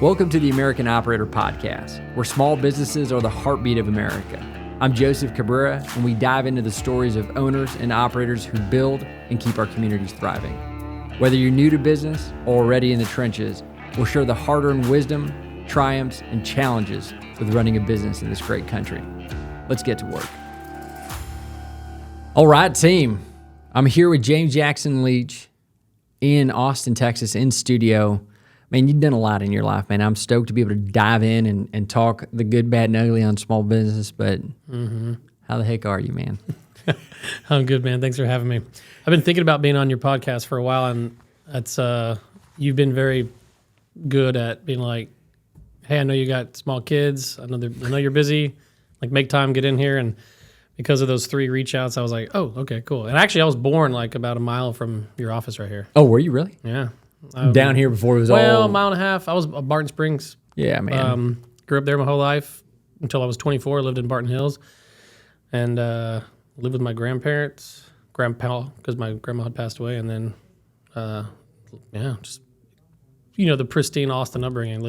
Welcome to the American Operator Podcast, where small businesses are the heartbeat of America. I'm Joseph Cabrera, and we dive into the stories of owners and operators who build and keep our communities thriving. Whether you're new to business or already in the trenches, we'll share the hard-earned wisdom, triumphs, and challenges with running a business in this great country. Let's get to work. All right, team. I'm here with Jackson Leach in Austin, Texas, in studio. Man, you've done a lot in your life, man. I'm stoked to be able to dive in and talk the good, bad, and ugly on small business, but how the heck are you, man? I'm good, man. Thanks for having me. I've been thinking about being on your podcast for a while, and it's you've been very good at being like, hey, I know you got small kids. I know you're busy. Like, make time, get in here. And because of those 3 reach outs, I was like, oh, okay, cool. And actually, I was born like about a mile from your office right here. Oh, were you really? Yeah. Down here before it was a mile and a half. I was Barton Springs. Yeah, man. Grew up there my whole life until I was 24. Lived in Barton Hills, and lived with my grandpa, because my grandma had passed away, and then just the pristine Austin upbringing,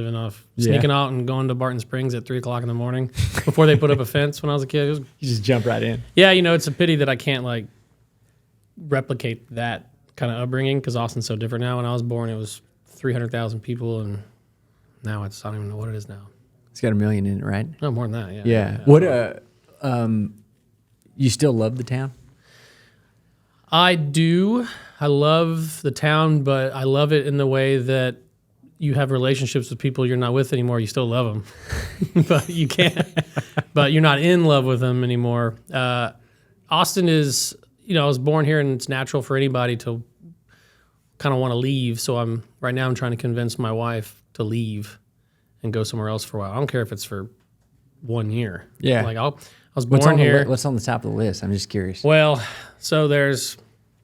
sneaking out and going to Barton Springs at 3:00 in the morning before they put up a fence when I was a kid. You just jump right in. Yeah, it's a pity that I can't like replicate that kind of upbringing, because Austin's so different now. When I was born, it was 300,000 people, and now I don't even know what it is now. It's got 1 million in it, right? No, more than that. Yeah. What? You still love the town? I do. I love the town, but I love it in the way that you have relationships with people you're not with anymore. You still love them, but you can't. But you're not in love with them anymore. Austin is. I was born here, and it's natural for anybody to kind of want to leave. So right now I'm trying to convince my wife to leave and go somewhere else for a while. I don't care if it's for 1 year. Yeah. Like I was born here. What's on the top of the list? I'm just curious. Well, so there's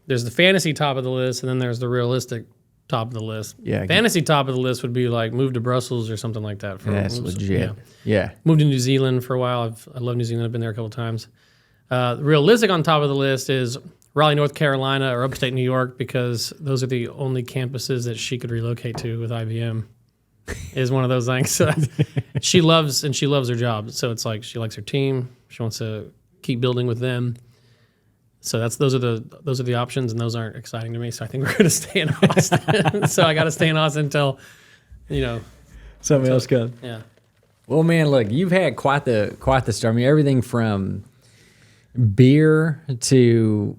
the fantasy top of the list, and then there's the realistic top of the list. Yeah. Fantasy top of the list would be like move to Brussels or something like that. That's legit. Yeah. Moved to New Zealand for a while. I love New Zealand. I've been there a couple times. Realistic on top of the list is Raleigh, North Carolina, or upstate New York, because those are the only campuses that she could relocate to with IBM. Is one of those things. So she loves her job. So it's like she likes her team. She wants to keep building with them. So those are the options, and those aren't exciting to me. So I think we're going to stay in Austin. So I got to stay in Austin until something else comes. Yeah. Well, man, look, you've had quite the start. I mean, everything from beer to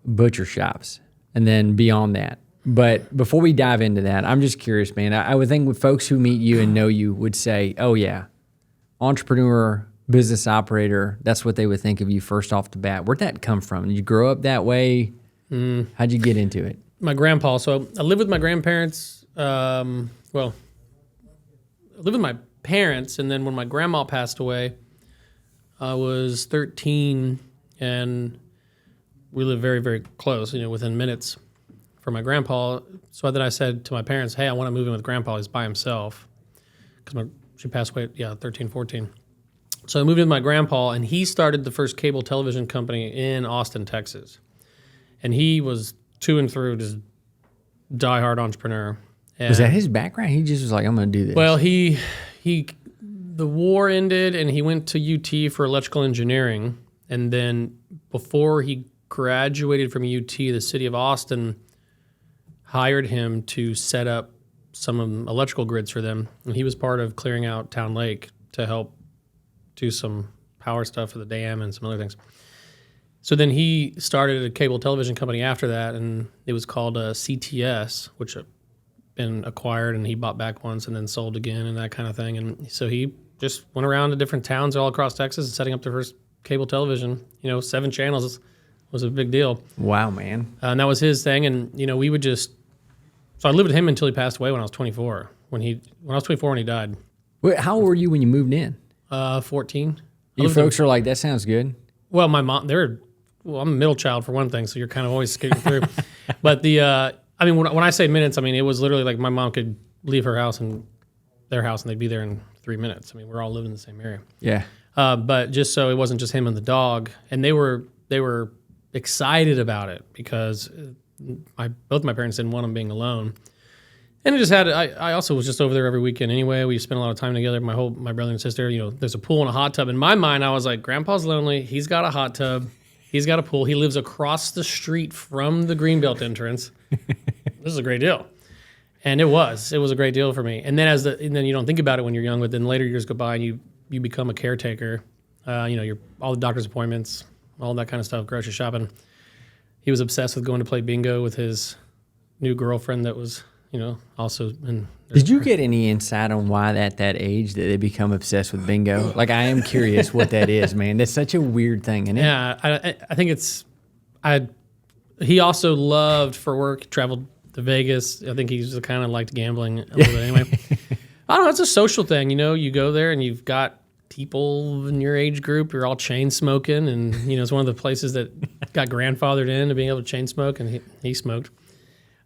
butcher shops, and then beyond that. But before we dive into that, I'm just curious, man. I would think with folks who meet you and know you would say, oh yeah, entrepreneur, business operator, that's what they would think of you first off the bat. Where'd that come from? Did you grow up that way? How'd you get into it? My grandpa. So I lived with my grandparents. I lived with my parents, and then when my grandma passed away, I was 13, and we lived very, very close, within minutes from my grandpa. So then I said to my parents, hey, I want to move in with grandpa. He's by himself, because she passed away, 13, 14. So I moved in with my grandpa, and he started the first cable television company in Austin, Texas. And he was through and through just diehard entrepreneur. And was that his background? He just was like, I'm going to do this. Well, the war ended, and he went to UT for electrical engineering. And then before he graduated from UT, the city of Austin hired him to set up some electrical grids for them. And he was part of clearing out Town Lake to help do some power stuff for the dam and some other things. So then he started a cable television company after that, and it was called CTS, which had been acquired, and he bought back once and then sold again and that kind of thing. And so he just went around to different towns all across Texas and setting up the first cable television. 7 channels was a big deal. Wow, man. And that was his thing. And, we would just... So I lived with him until he passed away when I was 24. When I was 24 when he died. Wait, how old were you when you moved in? 14. Your folks are like, that sounds good? Well, my mom... I'm a middle child for one thing, so you're kind of always skating through. But when I say minutes, it was literally like my mom could leave her house and their house, and they'd be there in 3 minutes. We're all living in the same area. Yeah. But just so it wasn't just him and the dog, and they were excited about it because both my parents didn't want him being alone. And it just had, I also was just over there every weekend anyway. We spent a lot of time together. My brother and sister, there's a pool and a hot tub. In my mind, I was like, Grandpa's lonely. He's got a hot tub. He's got a pool. He lives across the street from the Greenbelt entrance. This is a great deal. And it was a great deal for me. And then and then you don't think about it when you're young, but then later years go by and you become a caretaker. All the doctor's appointments, all that kind of stuff, grocery shopping. He was obsessed with going to play bingo with his new girlfriend that was, also in. Did you get any insight on why at that age that they become obsessed with bingo? Like, I am curious what that is, man. That's such a weird thing, isn't it? Yeah, I think he also loved for work, traveled to Vegas. I think he's kind of liked gambling a little bit anyway. I don't know, it's a social thing, you go there and you've got people in your age group, you're all chain smoking, and it's one of the places that got grandfathered into being able to chain smoke, and he smoked.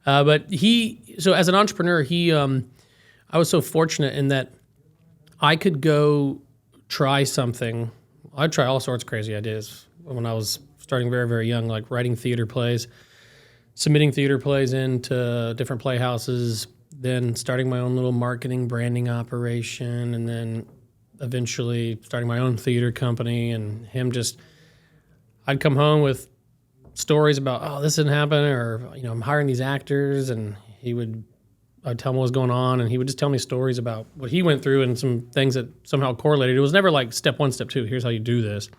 But so as an entrepreneur, I was so fortunate in that I could go try something. I'd try all sorts of crazy ideas when I was starting very, very young, like writing theater plays, submitting theater plays into different playhouses, then starting my own little marketing branding operation, and then eventually starting my own theater company. And I'd come home with stories about, oh, this didn't happen, or I'm hiring these actors, and I'd tell him what was going on, and he would just tell me stories about what he went through and some things that somehow correlated. It was never like step 1, step 2, here's how you do this.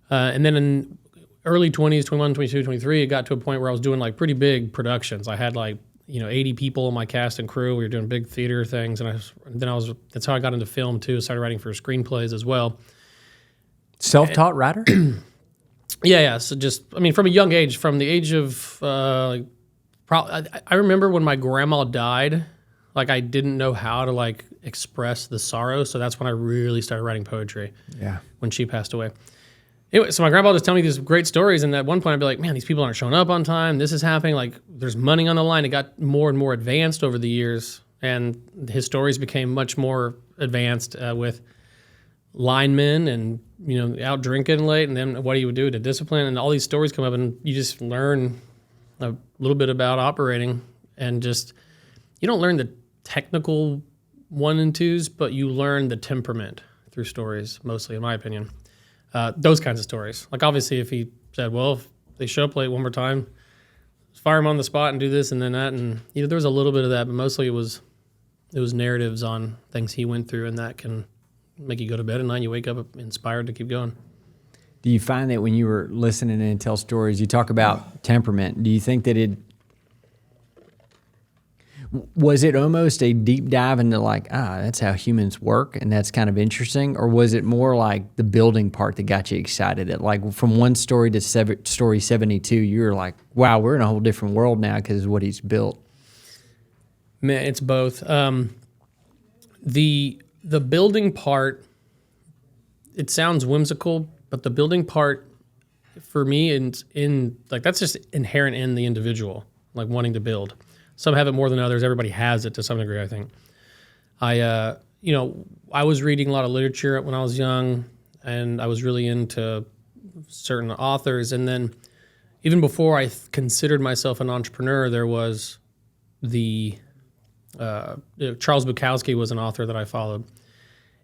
And then in early 20s, 21, 22, 23, it got to a point where I was doing like pretty big productions. I had 80 people in my cast and crew. We were doing big theater things, and that's how I got into film too. I started writing for screenplays as well. Self-taught writer? Yeah. So from a young age, from the age of, I remember when my grandma died, I didn't know how to express the sorrow. So that's when I really started writing poetry. Yeah. When she passed away. Anyway, so my grandpa would just tell me these great stories, and at one point I'd be like, man, these people aren't showing up on time. This is happening. There's money on the line. It got more and more advanced over the years, and his stories became much more advanced with linemen and, out drinking late, and then what he would do to discipline, and all these stories come up, and you just learn a little bit about operating, and you don't learn the technical 1 and 2s, but you learn the temperament through stories, mostly, in my opinion. Those kinds of stories. Obviously, if he said, well, if they show up late one more time, fire them on the spot and do this and then that. And, there was a little bit of that, but mostly it was narratives on things he went through, and that can make you go to bed at night and you wake up inspired to keep going. Do you find that when you were listening and tell stories, you talk about temperament, do you think that was it almost a deep dive into that's how humans work and that's kind of interesting? Or was it more like the building part that got you excited that from one story to story 72, you were like, wow, we're in a whole different world now because of what he's built? Man, it's both. The building part, it sounds whimsical, but the building part for me that's just inherent in the individual, wanting to build. Some have it more than others. Everybody has it to some degree, I think. I was reading a lot of literature when I was young, and I was really into certain authors. And then even before I considered myself an entrepreneur, there was Charles Bukowski was an author that I followed.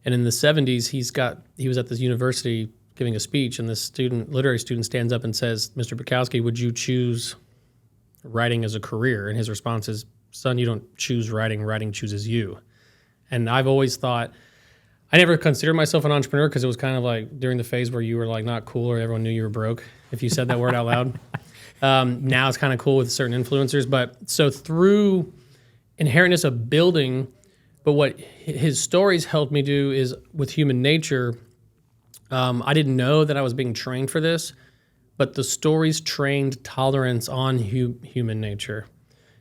And in the 70s, he was at this university giving a speech, and this literary student stands up and says, Mr. Bukowski, would you choose writing as a career? And his response is, son, you don't choose writing, writing chooses you. And I've always thought, I never considered myself an entrepreneur because it was kind of during the phase where you were not cool or everyone knew you were broke if you said that word out loud. Now it's kind of cool with certain influencers. But so through inherentness of building, but what his stories helped me do is with human nature, I didn't know that I was being trained for this, but the stories trained tolerance on human nature.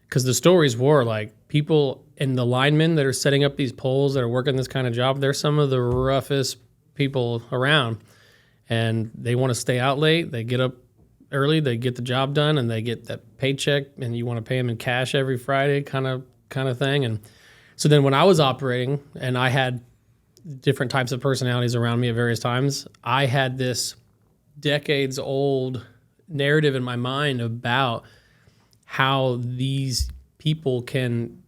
Because the stories were people and the linemen that are setting up these poles that are working this kind of job, they're some of the roughest people around. And they want to stay out late. They get up early, they get the job done, and they get that paycheck, and you want to pay them in cash every Friday kind of thing. And so then when I was operating and I had different types of personalities around me at various times, I had this decades old narrative in my mind about how these people can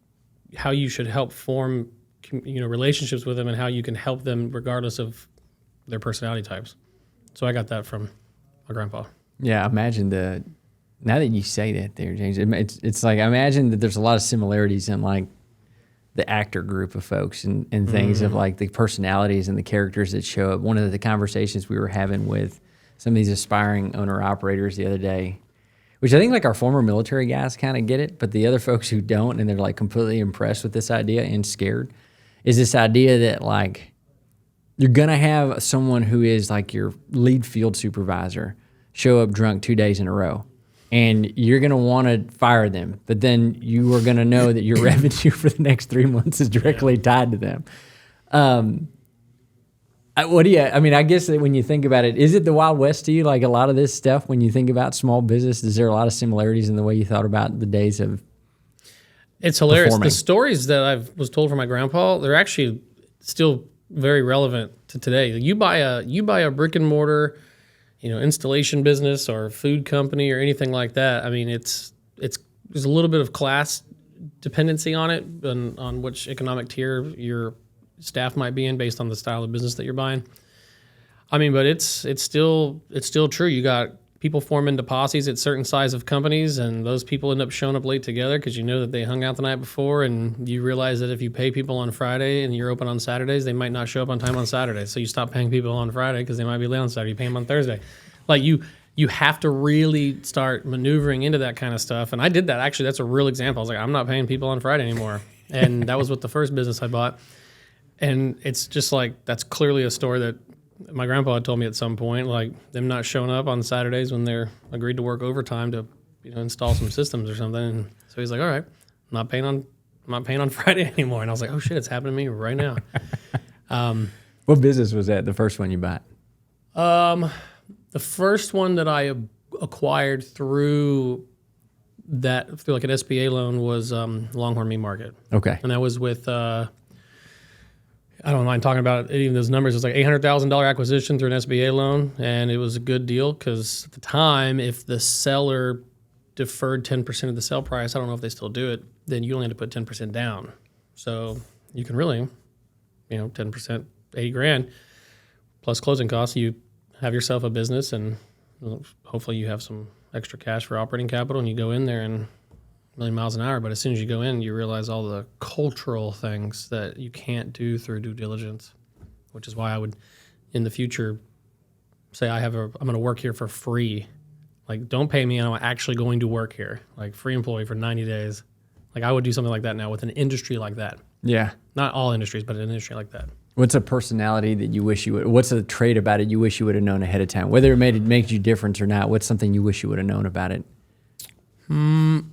how you should help form relationships with them and how you can help them regardless of their personality types. So I got that from my grandpa. Yeah, imagine now that you say that there, James, it's like, I imagine that there's a lot of similarities in like the actor group of folks and things of like the personalities and the characters that show up. One of the conversations we were having with some of these aspiring owner-operators the other day, which I think like our former military guys kind of get it, but the other folks who don't and they're like completely impressed with this idea and scared, is this idea that like you're going to have someone who is like your lead field supervisor show up drunk 2 days in a row. And you're going to want to fire them, but then you are going to know that your revenue for the next 3 months is directly tied to them. I guess that when you think about it, is it the Wild West to you? Like a lot of this stuff, when you think about small business, is there a lot of similarities in the way you thought about the days of It's hilarious. performing? The stories that I was told from my grandpa, they're actually still very relevant to today. You buy a brick and mortar, installation business or food company or anything like that. I mean, there's a little bit of class dependency on it and on which economic tier your staff might be in based on the style of business that you're buying. I mean, but it's still true. You got people form into posses at certain size of companies, and those people end up showing up late together because you know that they hung out the night before, and you realize that if you pay people on Friday and you're open on Saturdays, they might not show up on time on Saturday. So you stop paying people on Friday because they might be late on Saturday. You pay them on Thursday. Like you have to really start maneuvering into that kind of stuff. And I did that. Actually, that's a real example. I was like, I'm not paying people on Friday anymore. And that was with the first business I bought. And it's just like, that's clearly a story that my grandpa had told me at some point, like them not showing up on Saturdays when they're agreed to work overtime to, install some systems or something. And so he's like, all right, I'm not paying on Friday anymore. And I was like, oh shit, it's happening to me right now. What business was that? The first one you bought? The first one that I acquired through like an SBA loan was Longhorn Meat Market. Okay. And that was with, I don't mind talking about even those numbers. It was like $800,000 acquisition through an SBA loan, and it was a good deal because at the time, if the seller deferred 10% of the sale price, I don't know if they still do it, then you only had to put 10% down. So you can really, 10%, 80 grand plus closing costs, you have yourself a business, and hopefully you have some extra cash for operating capital, and you go in there and a million miles an hour. But as soon as you go in, you realize all the cultural things that you can't do through due diligence, which is why I would, in the future, say I'm going to work here for free. Like, don't pay me, and I'm actually going to work here. Like, free employee for 90 days. Like, I would do something like that now with an industry like that. Yeah. Not all industries, but an industry like that. What's a personality that you wish you would? What's a trait about it you wish you would have known ahead of time? Whether it made you different or not, what's something you wish you would have known about it?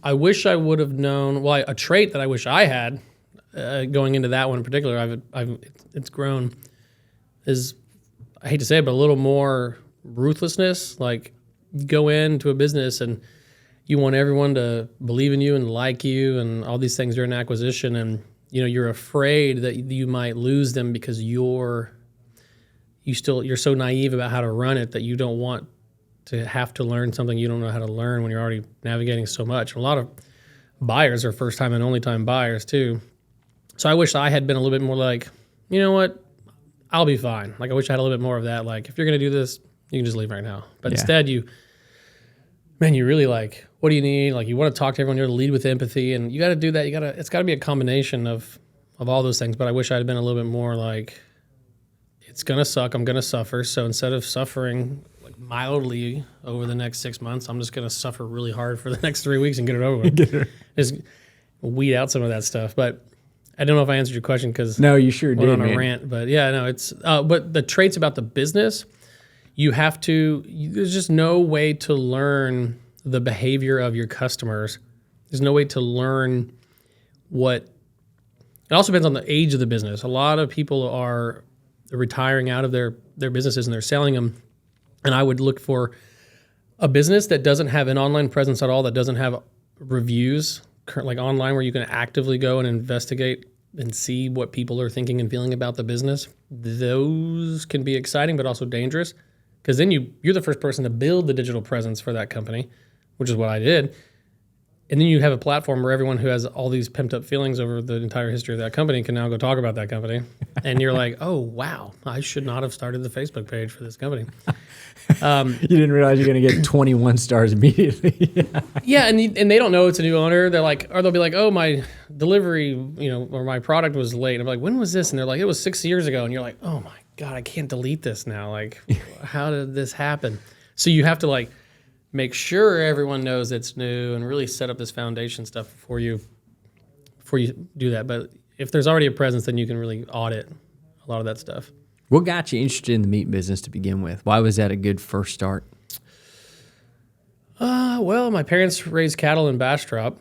I wish I would have known. Well, a trait that I wish I had going into that one in particular, it's grown, is, I hate to say it, but a little more ruthlessness. Like, you go into a business and you want everyone to believe in you and like you and all these things during acquisition, and you're afraid that you might lose them because you're so naive about how to run it that you don't want to have to learn something you don't know how to learn when you're already navigating so much. A lot of buyers are first time and only time buyers too. So I wish I had been a little bit more like, you know what, I'll be fine. Like, I wish I had a little bit more of that. Like, if you're going to do this, you can just leave right now. But instead you really like, what do you need? Like, you want to talk to everyone, you want to lead with empathy, and you got to do that. It's got to be a combination of all those things. But I wish I had been a little bit more like, it's going to suck, I'm going to suffer. So instead of suffering like mildly over the next 6 months, I'm just going to suffer really hard for the next 3 weeks and get it over with. Just weed out some of that stuff. But I don't know if I answered your question because no, you sure did, on a man. rant. But yeah, no, it's but the traits about the business, there's just no way to learn the behavior of your customers. There's no way to learn it also depends on the age of the business. A lot of people are retiring out of their businesses and they're selling them. And I would look for a business that doesn't have an online presence at all, that doesn't have reviews, like online, where you can actively go and investigate and see what people are thinking and feeling about the business. Those can be exciting, but also dangerous, because then you're the first person to build the digital presence for that company, which is what I did. And then you have a platform where everyone who has all these pent up feelings over the entire history of that company can now go talk about that company. And you're like, oh, wow, I should not have started the Facebook page for this company. You didn't realize you're going to get 21 stars immediately. Yeah, and they don't know it's a new owner. They're like, or they'll be like, oh, my delivery, or my product was late. And I'm like, when was this? And they're like, it was 6 years ago. And you're like, oh my God, I can't delete this now. Like, how did this happen? So you have to like make sure everyone knows it's new and really set up this foundation stuff before you do that. But if there's already a presence, then you can really audit a lot of that stuff. What got you interested in the meat business to begin with? Why was that a good first start? Well, my parents raised cattle in Bastrop.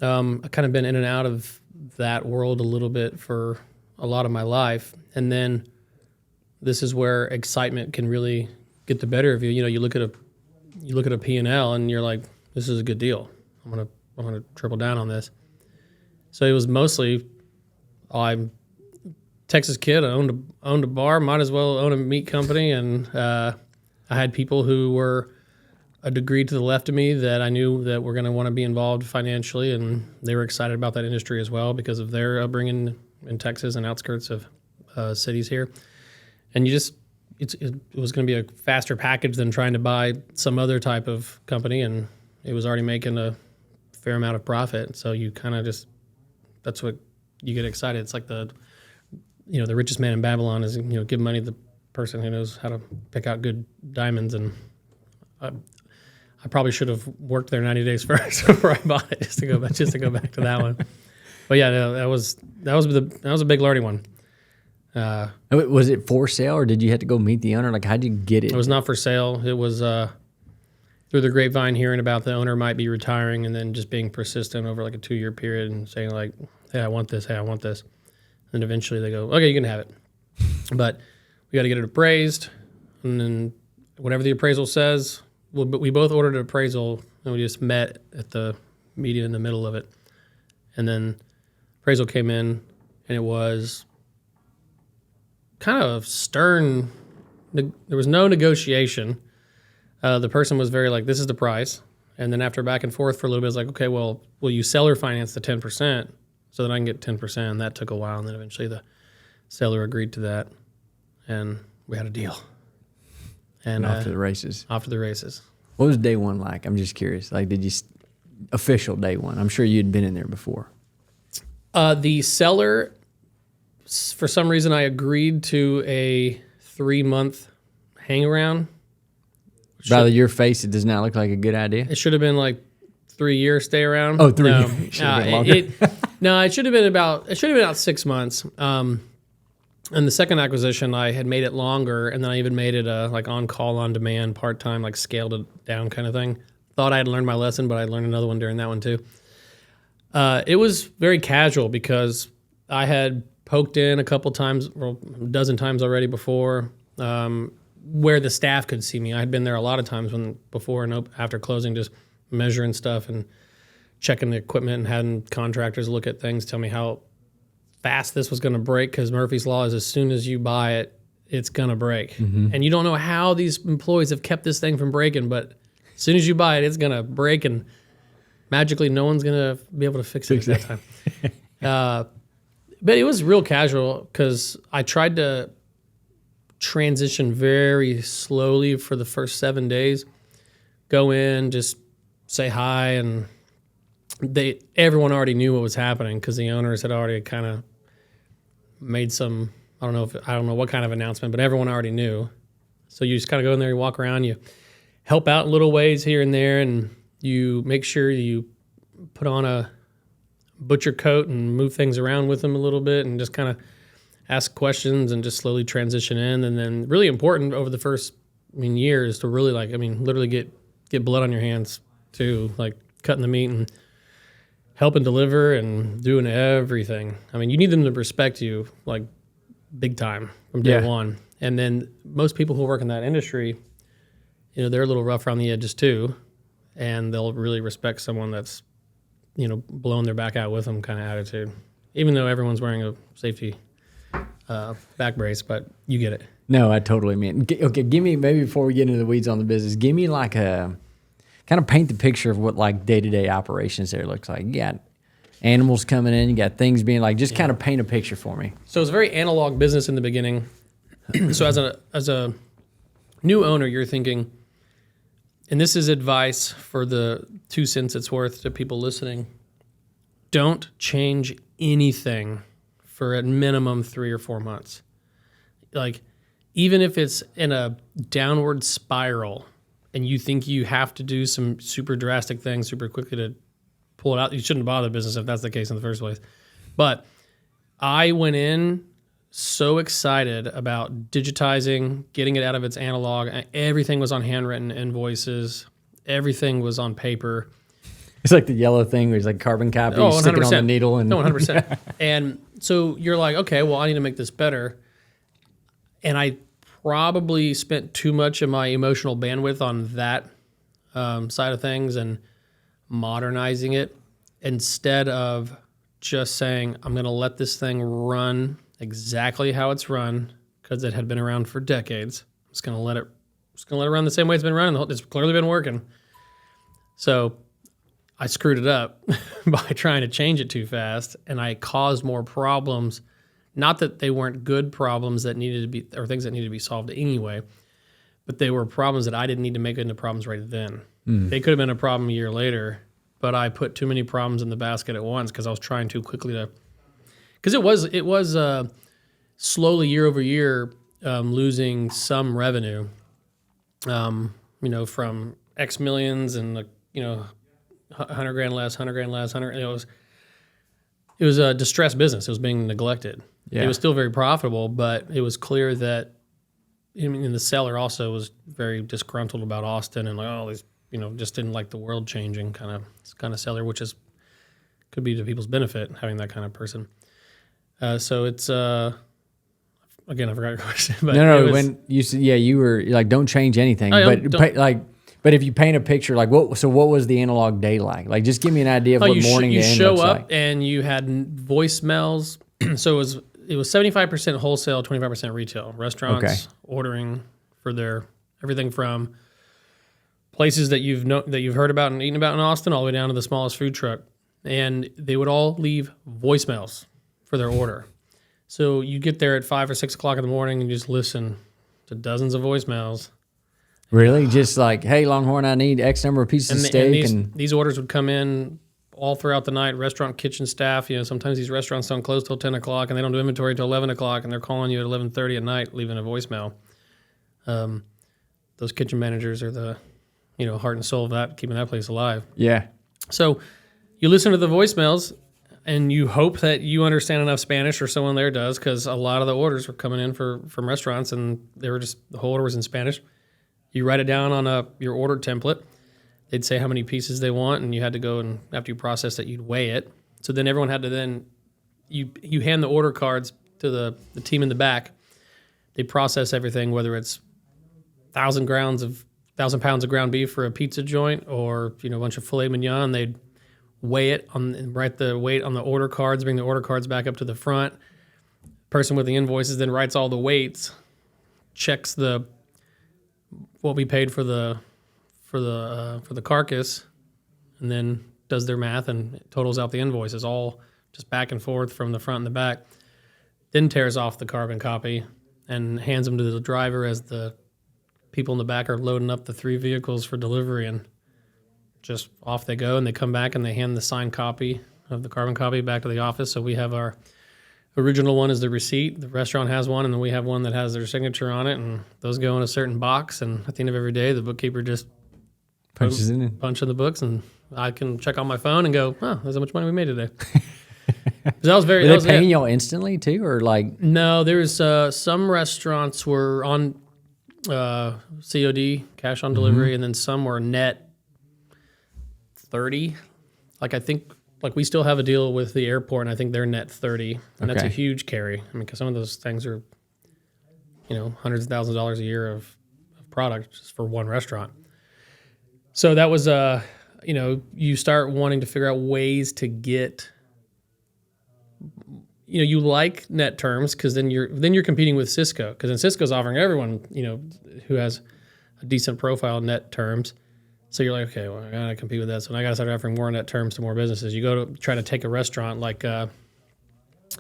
I've kind of been in and out of that world a little bit for a lot of my life. And then this is where excitement can really get the better of you. You look at a P&L and you're like, this is a good deal. I'm gonna triple down on this. So it was mostly, I'm Texas kid. I owned a bar. Might as well own a meat company. And I had people who were a degree to the left of me that I knew that were going to want to be involved financially, and they were excited about that industry as well because of their upbringing in Texas and outskirts of cities here. And it was going to be a faster package than trying to buy some other type of company, and it was already making a fair amount of profit. So you kind of that's what you get excited. It's like the richest man in Babylon is, give money to the person who knows how to pick out good diamonds. And I probably should have worked there 90 days first before I bought it, just to go back to that one. But yeah, no, that was a big learning one. Was it for sale, or did you have to go meet the owner? Like, how'd you get it? It was not for sale. It was through the grapevine, hearing about the owner might be retiring, and then just being persistent over like a 2-year period and saying like, hey, I want this. Hey, I want this. And eventually they go, okay, you can have it. But we got to get it appraised. And then whatever the appraisal says, we both ordered an appraisal, and we just met at the meeting in the middle of it. And then appraisal came in, and it was kind of stern. There was no negotiation. The person was very like, this is the price. And then after back and forth for a little bit, it's like, okay, well, will you seller finance the 10%? So that I can get 10%. And that took a while. And then eventually the seller agreed to that. And we had a deal. And off to the races. Off to the races. What was day one like? I'm just curious. Like, did you, official day one? I'm sure you'd been in there before. The seller, for some reason, I agreed to a 3-month hang around. By your face, it does not look like a good idea. It should have been like 3-year stay around. Oh, 3 years. No, it should have been about 6 months. And the second acquisition, I had made it longer, and then I even made it a like on call, on demand, part time, like scaled it down kind of thing. Thought I had learned my lesson, but I learned another one during that one too. It was very casual because I had poked in a couple times, or a dozen times already before, where the staff could see me. I had been there a lot of times before and after closing, just measuring stuff and checking the equipment and having contractors look at things, tell me how fast this was going to break, because Murphy's Law is as soon as you buy it, it's going to break. Mm-hmm. And you don't know how these employees have kept this thing from breaking, but as soon as you buy it, it's going to break, and magically no one's going to be able to fix it at that time. But it was real casual because I tried to transition very slowly for the first 7 days. Go in, just say hi, and everyone already knew what was happening because the owners had already kind of made some, I don't know what kind of announcement, but everyone already knew. So you just kind of go in there, you walk around, you help out in little ways here and there, and you make sure you put on a butcher coat and move things around with them a little bit, and just kind of ask questions and just slowly transition in. And then really important over the first years to really literally get blood on your hands too, like cutting the meat and helping deliver and doing everything. You need them to respect you like big time from day one. And then most people who work in that industry, they're a little rough around the edges too, and they'll really respect someone that's, blowing their back out with them kind of attitude, even though everyone's wearing a safety back brace, but you get it. No, I totally mean. Okay, give me, maybe before we get into the weeds on the business, give me like a kind of paint the picture of what like day-to-day operations there looks like. You got animals coming in, you got things being like, just kind of paint a picture for me. So it's a very analog business in the beginning. So as a new owner, you're thinking, and this is advice for the 2 cents it's worth to people listening, don't change anything for at minimum 3 or 4 months. Like, even if it's in a downward spiral and you think you have to do some super drastic things super quickly to pull it out, you shouldn't bother the business if that's the case in the first place. But I went in so excited about digitizing, getting it out of its analog. Everything was on handwritten invoices. Everything was on paper. It's like the yellow thing where it's like carbon copy, stick it on the needle. And no, 100%. And so you're like, okay, well, I need to make this better. And I probably spent too much of my emotional bandwidth on that side of things and modernizing it instead of just saying, I'm going to let this thing run exactly how it's run because it had been around for decades. I'm just going to let it run the same way it's been running. It's clearly been working. So I screwed it up by trying to change it too fast, and I caused more problems. Not that they weren't good problems that needed to be, or things that needed to be solved anyway, but they were problems that I didn't need to make into problems right then. They could have been a problem a year later, but I put too many problems in the basket at once because I was trying too quickly to. Because it was slowly year over year losing some revenue, from X millions and $100,000 less, $100,000 less, 100. It was a distressed business. It was being neglected. Yeah. It was still very profitable, but it was clear that, the seller also was very disgruntled about Austin and just didn't like the world changing kind of seller, which could be to people's benefit having that kind of person. So it's again, I forgot your question. But when you said you were like, don't change anything, but if you paint a picture, like what was the analog day like? Like, just give me an idea of what morning to end show looks up like. And you had voicemails. So it was 75% wholesale, 25% retail. Restaurants ordering for their everything from places that you've heard about and eaten about in Austin, all the way down to the smallest food truck, and they would all leave voicemails for their order. So you get there at 5 or 6 o'clock in the morning and you just listen to dozens of voicemails. Really? Just like, hey, Longhorn, I need X number of pieces of steak. And these orders would come in all throughout the night. Restaurant kitchen staff, sometimes these restaurants don't close till 10 o'clock and they don't do inventory till 11 o'clock and they're calling you at 11:30 at night, leaving a voicemail. Those kitchen managers are the, heart and soul of that, keeping that place alive. Yeah. So you listen to the voicemails and you hope that you understand enough Spanish, or someone there does, because a lot of the orders were coming in from restaurants and the whole order was in Spanish. You write it down on your order template. They'd say how many pieces they want, and you had to go, and after you processed it, you'd weigh it. So then everyone had to you hand the order cards to the team in the back. They process everything, whether it's 1,000 pounds of ground beef for a pizza joint, or a bunch of filet mignon. They'd weigh it and write the weight on the order cards, bring the order cards back up to the front. Person with the invoices then writes all the weights, checks what we paid for the carcass, and then does their math and totals out the invoices, all just back and forth from the front and the back. Then tears off the carbon copy and hands them to the driver as the people in the back are loading up the 3 vehicles for delivery, and just off they go. And they come back and they hand the signed copy of the carbon copy back to the office. So we have our original one is the receipt. The restaurant has one, and then we have one that has their signature on it, and those go in a certain box. And at the end of every day, the bookkeeper just punch in the books, and I can check on my phone and go, oh, that's how much money we made today. That was very. Were they paying y'all instantly too, or like? No, there's some restaurants were on COD, cash on delivery, and then some were net 30. Like, I think, like, we still have a deal with the airport, and I think they're net 30, and that's a huge carry. I mean, because some of those things are, hundreds of thousands of dollars a year of product just for one restaurant. So that was, you start wanting to figure out ways to get, you like net terms, because then you're competing with Cisco, because then Cisco's offering everyone, who has a decent profile net terms. So you're like, okay, well, I gotta compete with that. So I gotta start offering more net terms to more businesses. You go to try to take a restaurant like, what's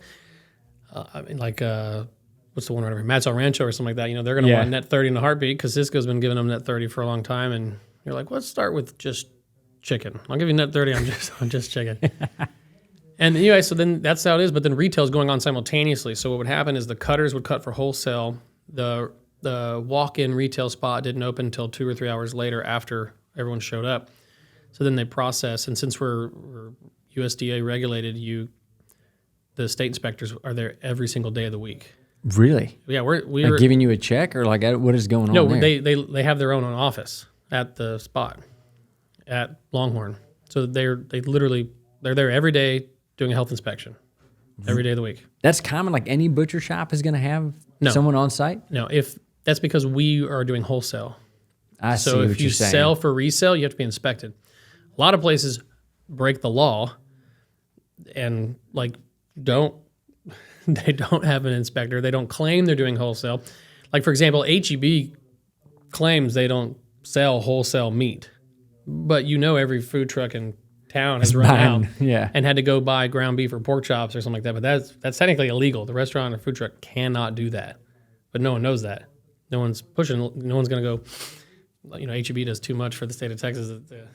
the one right over here? Matt's El Rancho or something like that. You know, they're gonna want net 30 in a heartbeat because Cisco's been giving them net 30 for a long time. And you're like, let's start with just chicken. I'll give you net 30 on just chicken. And anyway, so then that's how it is. But then retail is going on simultaneously. So what would happen is the cutters would cut for wholesale. The walk-in retail spot didn't open until 2 or 3 hours later after everyone showed up. So then they process, and since we're USDA regulated, the state inspectors are there every single day of the week. Really? Yeah, we're like giving you a check, or like what is going on? No, there? they have their own office at the spot at Longhorn. So they're there every day doing a health inspection every day of the week. That's common. Like any butcher shop is going to have someone on site. No, if that's because we are doing wholesale. I see so what if you're you saying. sell for resale, you have to be inspected. A lot of places break the law and they don't have an inspector. They don't claim they're doing wholesale. Like for example, HEB claims they don't sell wholesale meat, but every food truck in town has run out and had to go buy ground beef or pork chops or something like that. But that's technically illegal. The restaurant or food truck cannot do that, but no one knows that. No one's pushing. No one's going to go. HEB does too much for the state of Texas to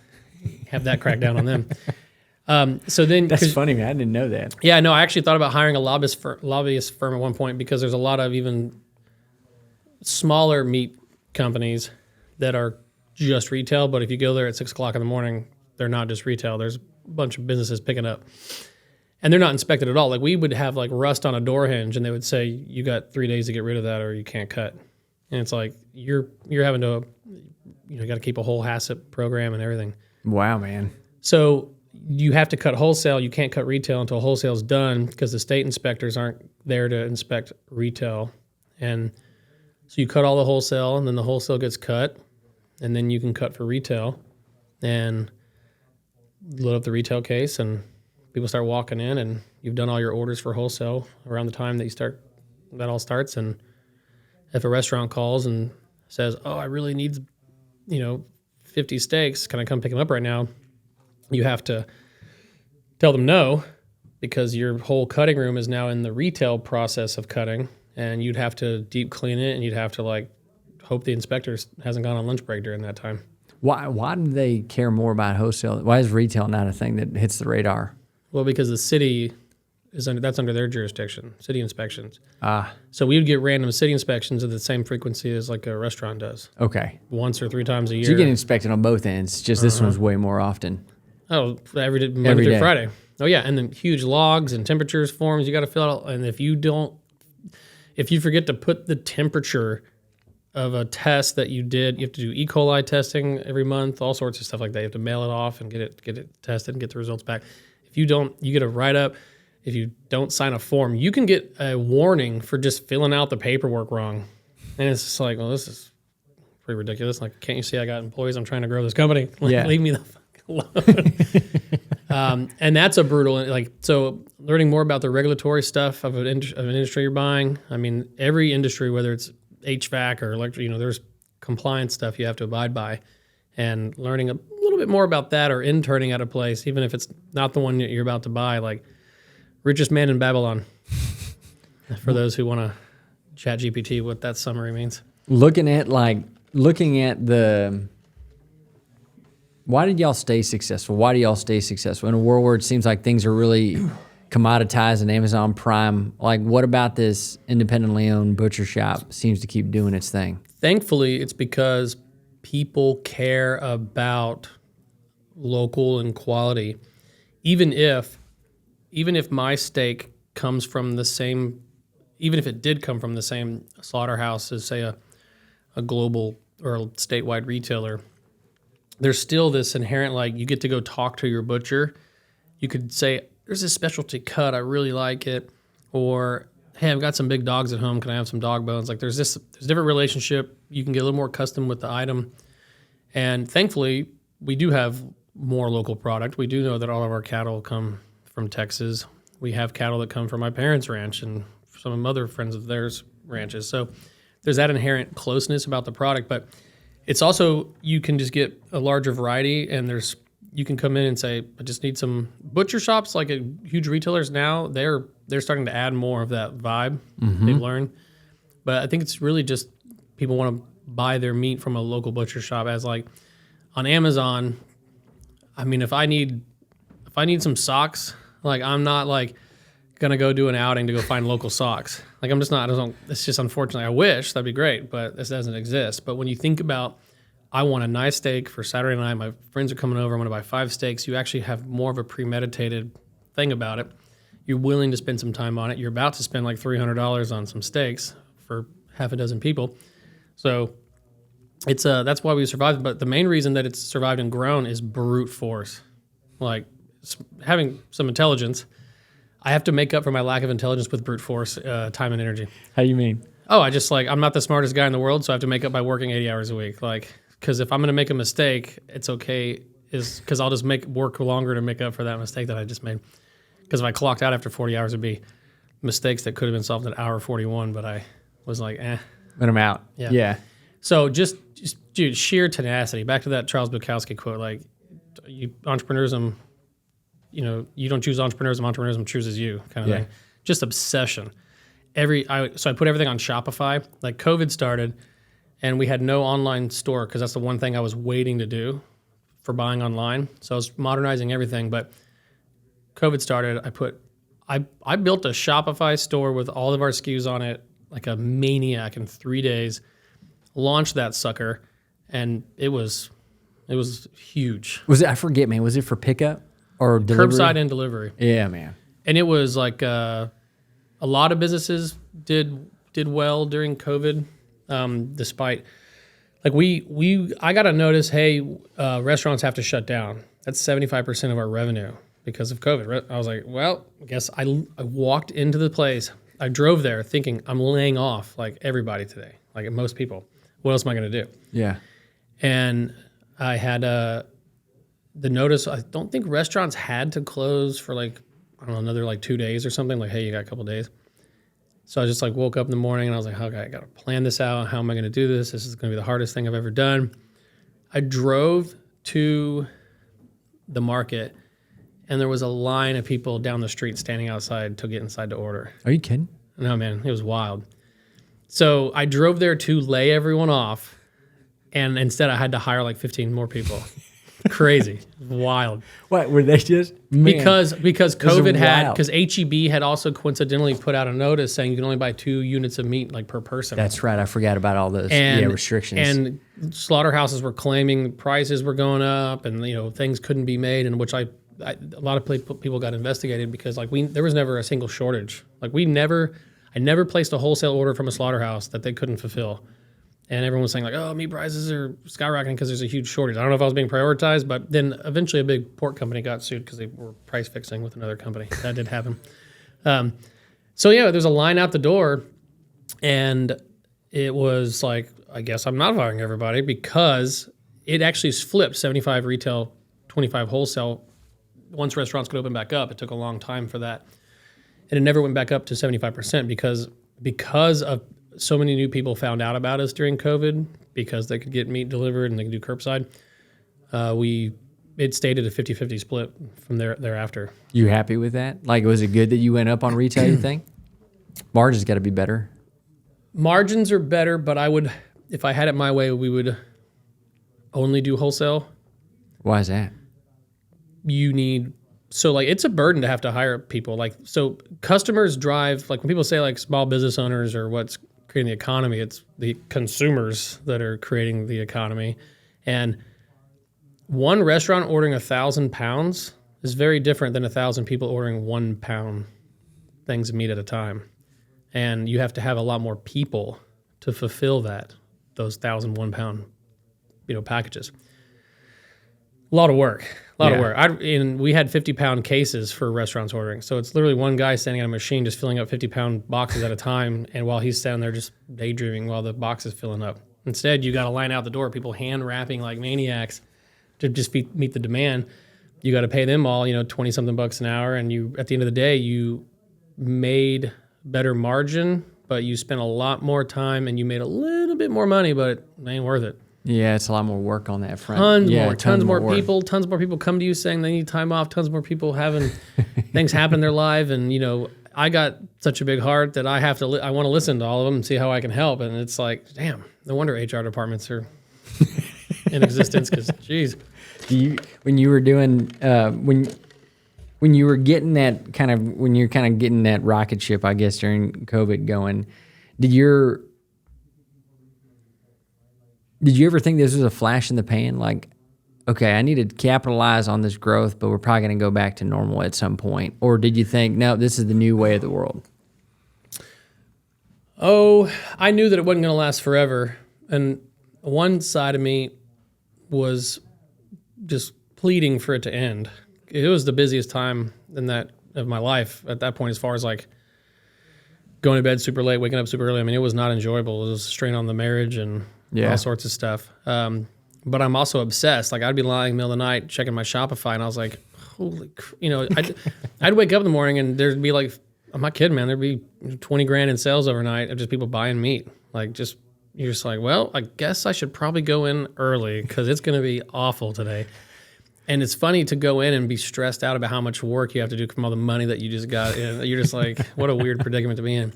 have that crack down on them. So then that's funny, man. I didn't know that. Yeah, no, I actually thought about hiring a lobbyist firm at one point because there's a lot of even smaller meat companies that are just retail. But if you go there at 6 o'clock in the morning, they're not just retail. There's a bunch of businesses picking up, and they're not inspected at all. Like we would have like rust on a door hinge, and they would say you got 3 days to get rid of that, or you can't cut. And it's like you're having to, got to keep a whole HACCP program and everything. Wow, man. So you have to cut wholesale. You can't cut retail until wholesale's done because the state inspectors aren't there to inspect retail. And so you cut all the wholesale, and then the wholesale gets cut, and then you can cut for retail and load up the retail case, and people start walking in, and you've done all your orders for wholesale around the time that all starts. And if a restaurant calls and says, oh, I really need 50 steaks, can I come pick them up right now? You have to tell them no, because your whole cutting room is now in the retail process of cutting, and you'd have to deep clean it, and you'd have to hope the inspector hasn't gone on lunch break during that time. Why do they care more about wholesale? Why is retail not a thing that hits the radar? Well, because the city that's under their jurisdiction, city inspections. Ah. So we would get random city inspections at the same frequency as like a restaurant does. Okay. Once or 3 times a year. So you get inspected on both ends, just this one's way more often. Oh, every Monday through Friday. Oh yeah, and then huge logs and temperatures forms you got to fill out. And if you forget to put the temperature of a test that you did, you have to do E. coli testing every month, all sorts of stuff like that. You have to mail it off and get it tested and get the results back. If you don't, you get a write-up. If you don't sign a form, you can get a warning for just filling out the paperwork wrong. And it's just like, well, this is pretty ridiculous. Like, can't you see I got employees? I'm trying to grow this company. Leave me the fuck alone. And that's a brutal, so learning more about the regulatory stuff of an industry you're buying. I mean, every industry, whether it's HVAC or electric, there's compliance stuff you have to abide by. And learning a little bit more about that, or interning at a place, even if it's not the one that you're about to buy, like richest man in Babylon. For those who want to chat GPT, what that summary means. Looking at the, why did y'all stay successful? Why do y'all stay successful in a world where it seems like things are really commoditized and Amazon Prime? Like, what about this independently owned butcher shop seems to keep doing its thing? Thankfully, it's because people care about local and quality. Even if my steak comes from the same, even if it did come from the same slaughterhouse as, say, a global or a statewide retailer, there's still this inherent, you get to go talk to your butcher. You could say, there's this specialty cut, I really like it. Or, hey, I've got some big dogs at home, can I have some dog bones? There's a different relationship. You can get a little more custom with the item. And thankfully, we do have more local product. We do know that all of our cattle come from Texas. We have cattle that come from my parents' ranch and some other friends of theirs ranches. So there's that inherent closeness about the product. But It's also, you can just get a larger variety, and you can come in and say, I just need some butcher shops, like huge retailers now, they're starting to add more of that vibe. They've learned. But I think it's really just people want to buy their meat from a local butcher shop. As like on Amazon, I mean, if I need some socks, like I'm not like gonna go do an outing to go find local socks. Like I'm just not. It's just unfortunately. I wish that'd be great, but this doesn't exist. But when you think about, I want a nice steak for Saturday night. My friends are coming over. I'm gonna buy 5 steaks. You actually have more of a premeditated thing about it. You're willing to spend some time on it. You're about to spend like $300 on some steaks for half a dozen people. So it's that's why we survived. But the main reason that it's survived and grown is brute force. Like having some intelligence. I have to make up for my lack of intelligence with brute force, time and energy. How you mean? Oh, I'm not the smartest guy in the world, so I have to make up by working 80 hours a week. Like, because if I'm going to make a mistake, it's okay, because I'll just work longer to make up for that mistake that I just made. Because if I clocked out after 40 hours, it'd be mistakes that could have been solved in hour 41, but I was like, But I'm out. Yeah. So just dude, sheer tenacity. Back to that Charles Bukowski quote, like, entrepreneurism, you don't choose entrepreneurism chooses you, kind of thing. Just obsession. So I put everything on Shopify. Like COVID started, and we had no online store because that's the one thing I was waiting to do for buying online. So I was modernizing everything, but COVID started. I built a Shopify store with all of our SKUs on it, like a maniac in 3 days. Launched that sucker, and it was huge. Was it? I forget, man. Was it for pickup or delivery? Curbside and delivery. Yeah, man. And it was like a lot of businesses did well during COVID, despite like I got to notice, hey, restaurants have to shut down. That's 75% of our revenue because of COVID. I was like, well, I guess I walked into the place. I drove there thinking I'm laying off like everybody today, like most people. What else am I going to do? Yeah. And I had the notice. I don't think restaurants had to close for like, I don't know, another like 2 days or something. Like, hey, you got a couple days. So I just like woke up in the morning and I was like, okay, I got to plan this out. How am I going to do this? This is going to be the hardest thing I've ever done. I drove to the market and there was a line of people down the street standing outside to get inside to order. Are you kidding? No, man, it was wild. So I drove there to lay everyone off, and instead I had to hire like 15 more people. Crazy, wild. What were they just? Man, because COVID because HEB had also coincidentally put out a notice saying you can only buy 2 units of meat like per person. That's right. I forgot about all those restrictions. And slaughterhouses were claiming prices were going up, and things couldn't be made, and which a lot of people got investigated because like there was never a single shortage. Like I never placed a wholesale order from a slaughterhouse that they couldn't fulfill. And everyone was saying like, oh, meat prices are skyrocketing because there's a huge shortage. I don't know if I was being prioritized, but then eventually a big pork company got sued because they were price fixing with another company. That did happen. So yeah, there's a line out the door, and it was like, I guess I'm not firing everybody because it actually flipped 75 retail, 25 wholesale. Once restaurants could open back up, it took a long time for that. And it never went back up to 75% because of so many new people found out about us during COVID because they could get meat delivered and they could do curbside. It stayed at a 50-50 split from thereafter. You happy with that? Like, was it good that you went up on retail, you think? Margins got to be better. Margins are better, but if I had it my way, we would only do wholesale. Why is that? It's a burden to have to hire people. Like, so customers drive, like when people say like small business owners or what's creating the economy, it's the consumers that are creating the economy. And one restaurant ordering 1,000 pounds is very different than 1,000 people ordering 1 pound things of meat at a time. And you have to have a lot more people to fulfill those 1,000 1 pound, packages. A lot of work. And we had 50-pound cases for restaurants ordering. So it's literally one guy standing at a machine just filling up 50-pound boxes at a time. And while he's standing there just daydreaming while the box is filling up. Instead, you got a line out the door, people hand wrapping like maniacs to just meet the demand. You got to pay them all, $20-something bucks an hour. And at the end of the day, you made better margin, but you spent a lot more time and you made a little bit more money, but it ain't worth it. Yeah, it's a lot more work on that front. Tons more work. people. Tons more people come to you saying they need time off. Tons more people having things happen in their life, and I got such a big heart that I have to. I want to listen to all of them and see how I can help. And it's like, damn, no wonder HR departments are in existence. Because, geez, when you were doing when you were getting that kind of when you're kind of getting that rocket ship, I guess during COVID going, did you ever think this was a flash in the pan? Like, okay, I need to capitalize on this growth, but we're probably going to go back to normal at some point. Or did you think, no, this is the new way of the world? Oh, I knew that it wasn't going to last forever. And one side of me was just pleading for it to end. It was the busiest time of my life at that point, as far as like going to bed super late, waking up super early. I mean, it was not enjoyable. It was a strain on the marriage and all sorts of stuff. But I'm also obsessed. Like, I'd be lying in the middle of the night checking my Shopify, and I was like, holy, I'd wake up in the morning and there'd be like, I'm not kidding, man. There'd be 20 grand in sales overnight of just people buying meat. Like, you're just like, well, I guess I should probably go in early because it's going to be awful today. And it's funny to go in and be stressed out about how much work you have to do from all the money that you just got in. You're just like, what a weird predicament to be in.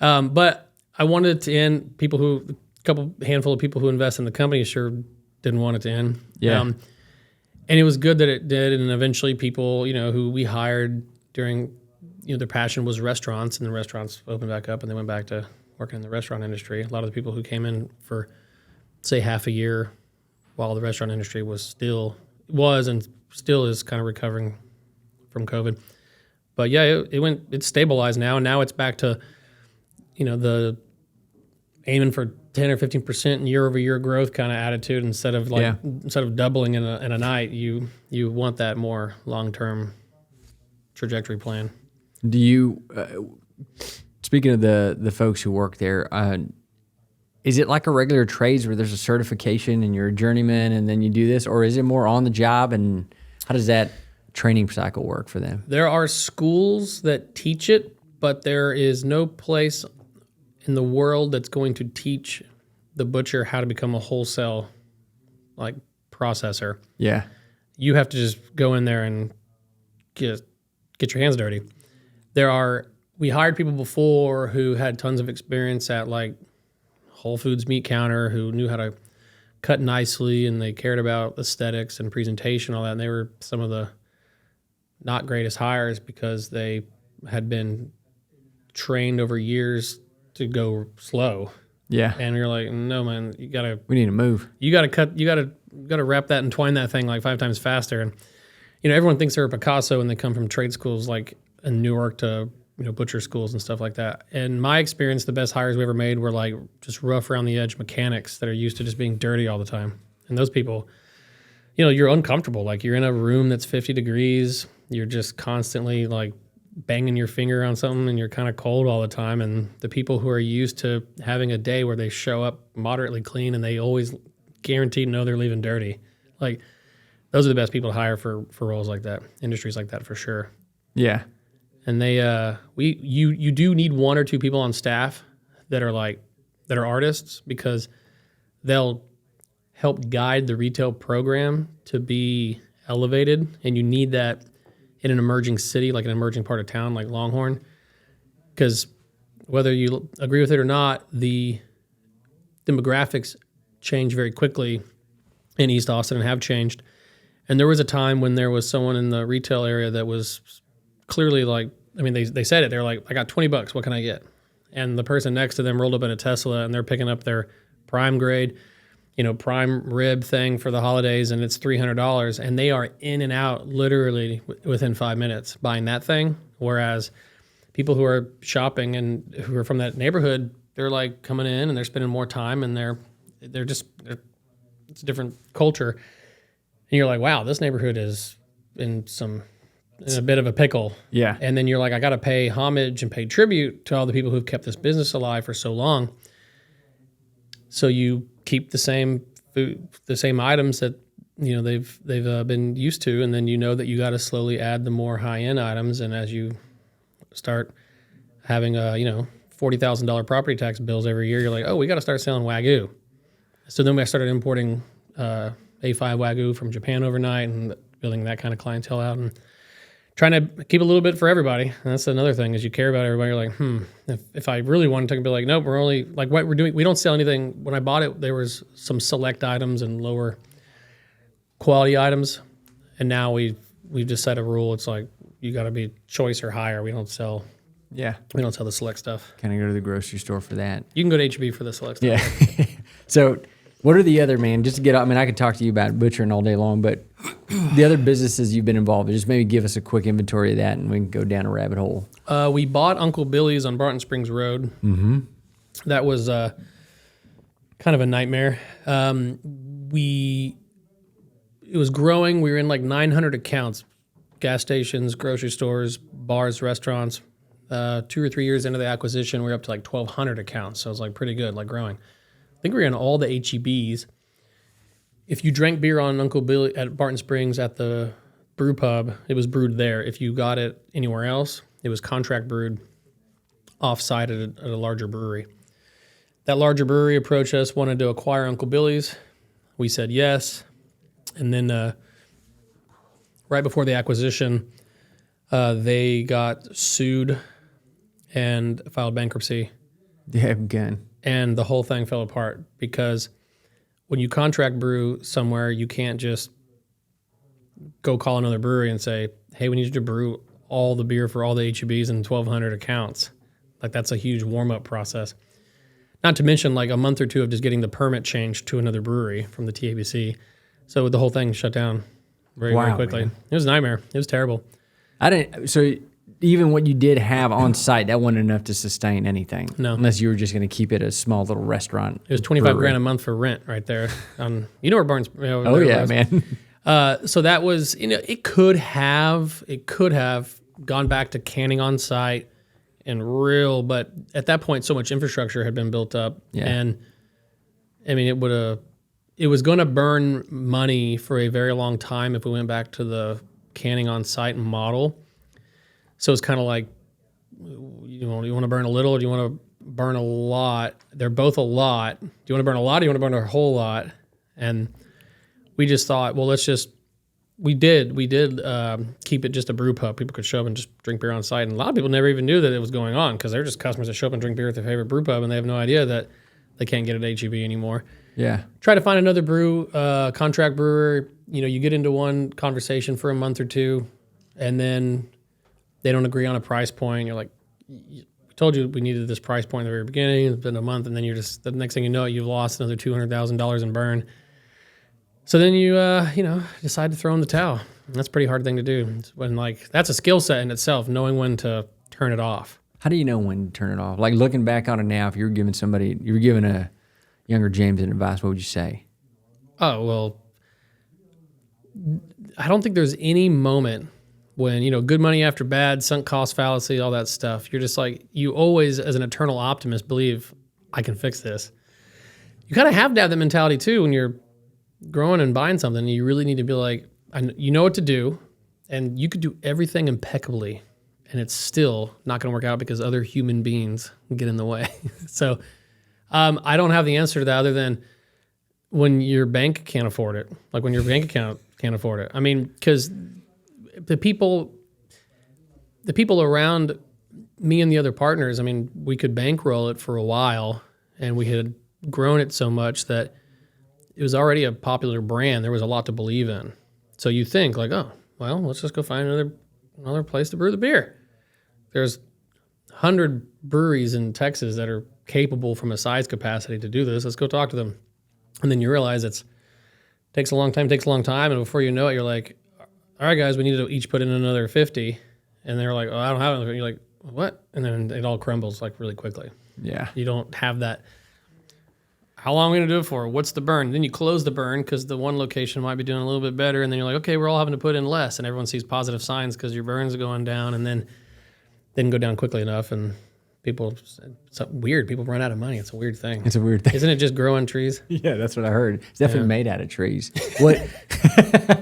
But I wanted it to end. Handful of people who invest in the company sure didn't want it to end. Yeah. And it was good that it did. And eventually people, who we hired during, their passion was restaurants, and the restaurants opened back up and they went back to working in the restaurant industry. A lot of the people who came in for, say, half a year while the restaurant industry was and still is kind of recovering from COVID. But yeah, it's stabilized now. And now it's back to, the aiming for 10 or 15% year over year growth kind of attitude instead of doubling in a night. You want that more long-term trajectory plan. Do you, speaking of the folks who work there, is it like a regular trades where there's a certification and you're a journeyman and then you do this, or is it more on the job, and how does that training cycle work for them? There are schools that teach it, but there is no place in the world that's going to teach the butcher how to become a wholesale processor. Yeah. You have to just go in there and get your hands dirty. We hired people before who had tons of experience at Whole Foods meat counter, who knew how to cut nicely, and they cared about aesthetics and presentation, all that. And they were some of the not greatest hires because they had been trained over years to go slow. Yeah. And you're like, no, man, we need to move. You gotta wrap that and twine that thing 5 times faster. And everyone thinks they're a Picasso and they come from trade schools like in Newark to butcher schools and stuff like that. In my experience, the best hires we ever made were just rough around the edge mechanics that are used to just being dirty all the time. And those people, you're uncomfortable. You're in a room that's 50 degrees. You're just constantly banging your finger on something, and you're kind of cold all the time. And the people who are used to having a day where they show up moderately clean and they always guaranteed know they're leaving dirty, those are the best people to hire for roles like that, industries like that, for sure. Yeah. And you do need 1 or 2 people on staff that are artists, because they'll help guide the retail program to be elevated. And you need that in an emerging city, an emerging part of town like Longhorn, because whether you agree with it or not, the demographics change very quickly in East Austin and have changed. And there was a time when there was someone in the retail area that was clearly they said it. They're like, I got $20. What can I get? And the person next to them rolled up in a Tesla, and they're picking up their prime grade, prime rib thing for the holidays, and it's $300. And they are in and out literally within 5 minutes buying that thing. Whereas people who are shopping and who are from that neighborhood, they're coming in and they're spending more time, and it's a different culture. And you're like, wow, this neighborhood is in a bit of a pickle. Yeah. And then you're like, I got to pay homage and pay tribute to all the people who've kept this business alive for so long. So you keep the same food, the same items that they've been used to, and then that you got to slowly add the more high end items. And as you start having $40,000 property tax bills every year, you're like, oh, we got to start selling Wagyu. So then I started importing A5 Wagyu from Japan overnight and building that kind of clientele out and trying to keep a little bit for everybody. And that's another thing is you care about everybody. You're like, if I really wanted to be like, nope, we're only like what we're doing. We don't sell anything. When I bought it, there was some select items and lower quality items. And now we've just set a rule. It's like, you got to be choice or higher. We don't sell the select stuff. Kind of go to the grocery store for that. You can go to H-E-B for the select stuff. Yeah. So what are the other, man, just to get, I mean, I could talk to you about butchering all day long, but the other businesses you've been involved in, just maybe give us a quick inventory of that and we can go down a rabbit hole. We bought Uncle Billy's on Barton Springs Road. Mm-hmm. That was kind of a nightmare. It was growing. We were in like 900 accounts, gas stations, grocery stores, bars, restaurants. 2 or 3 years into the acquisition, we were up to like 1,200 accounts. So it was like pretty good, like growing. I think we were in all the H-E-Bs. If you drank beer on Uncle Billy at Barton Springs at the brew pub, it was brewed there. If you got it anywhere else, it was contract brewed off-site at a larger brewery. That larger brewery approached us, wanted to acquire Uncle Billy's. We said yes. And then right before the acquisition, they got sued and filed bankruptcy. Yeah, again. And the whole thing fell apart because when you contract brew somewhere, you can't just go call another brewery and say, hey, we need you to brew all the beer for all the H-E-Bs in 1,200 accounts. Like, that's a huge warm-up process. Not to mention, like, a month or two of just getting the permit changed to another brewery from the TABC. So the whole thing shut down very quickly. Man. It was a nightmare. It was terrible. So even what you did have on site, that wasn't enough to sustain anything. No. Unless you were just going to keep it a small little restaurant. It was $25,000 a month for rent right there. You know where Barnes? Oh yeah, man. So that was, it could have gone back to canning on site but at that point, so much infrastructure had been built up, and I mean, it was going to burn money for a very long time if we went back to the canning on site model. So it's kind of like, you want to burn a little or do you want to burn a lot? They're both a lot. Do you want to burn a lot or do you want to burn a whole lot? And we just thought, well, we did keep it just a brew pub. People could show up and just drink beer on site. And a lot of people never even knew that it was going on because they're just customers that show up and drink beer at their favorite brew pub and they have no idea that they can't get it at H-E-B anymore. Yeah. Try to find another contract brewer. You get into one conversation for a month or two and then they don't agree on a price point. You're like, we told you we needed this price point at the very beginning. It's been a month, and then the next thing you know, you've lost another $200,000 in burn. So then you decide to throw in the towel. And that's a pretty hard thing to do. That's a skill set in itself, knowing when to turn it off. How do you know when to turn it off? Like looking back on it now, if you were giving a younger James an advice, what would you say? Oh, well, I don't think there's any moment when, good money after bad, sunk cost fallacy, all that stuff. You're just like, you always, as an eternal optimist, believe, I can fix this. You kind of have to have that mentality, too, when you're growing and buying something. You really need to be like, you know what to do, and you could do everything impeccably, and it's still not going to work out because other human beings get in the way. So I don't have the answer to that other than when your bank can't afford it, like when your bank account can't afford it. I mean, because the people around me and the other partners, I mean, we could bankroll it for a while, and we had grown it so much that it was already a popular brand. There was a lot to believe in. So you think like, oh, well, let's just go find another place to brew the beer. There's 100 breweries in Texas that are capable from a size capacity to do this. Let's go talk to them. And then you realize takes a long time, and before you know it, you're like, all right, guys, we need to each put in another 50. And they're like, oh, I don't have it. And you're like, what? And then it all crumbles like really quickly. Yeah. You don't have that. How long are we going to do it for? What's the burn? Then you close the burn because the one location might be doing a little bit better. And then you're like, okay, we're all having to put in less. And everyone sees positive signs because your burns are going down. And then didn't go down quickly enough. And it's weird. People run out of money. It's a weird thing. It's a weird thing. Isn't it just growing trees? Yeah, that's what I heard. It's definitely made out of trees. What?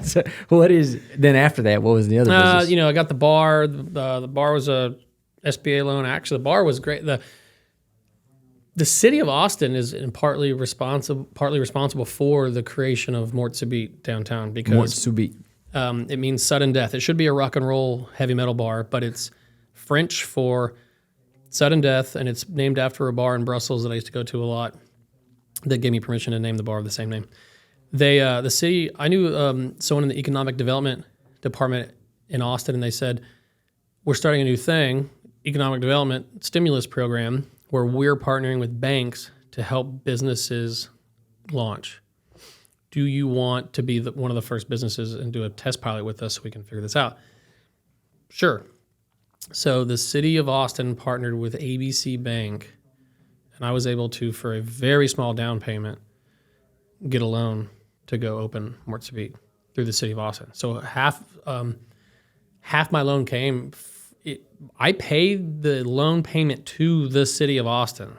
So what is then after that? What was the other business? I got the bar. The bar was a SBA loan. Actually, the bar was great. The city of Austin is partly responsible for the creation of Mort Subit downtown Mort because Subit. it means sudden death. It should be a rock and roll heavy metal bar, but it's French for sudden death, and it's named after a bar in Brussels that I used to go to a lot that gave me permission to name the bar of the same name. The city, I knew someone in the economic development department in Austin, and they said, we're starting a new thing, economic development stimulus program, where we're partnering with banks to help businesses launch. Do you want to be one of the first businesses and do a test pilot with us so we can figure this out? Sure. So the city of Austin partnered with ABC Bank, and I was able to, for a very small down payment, get a loan to go open Mort Subit through the city of Austin. So half my loan came. I paid the loan payment to the city of Austin.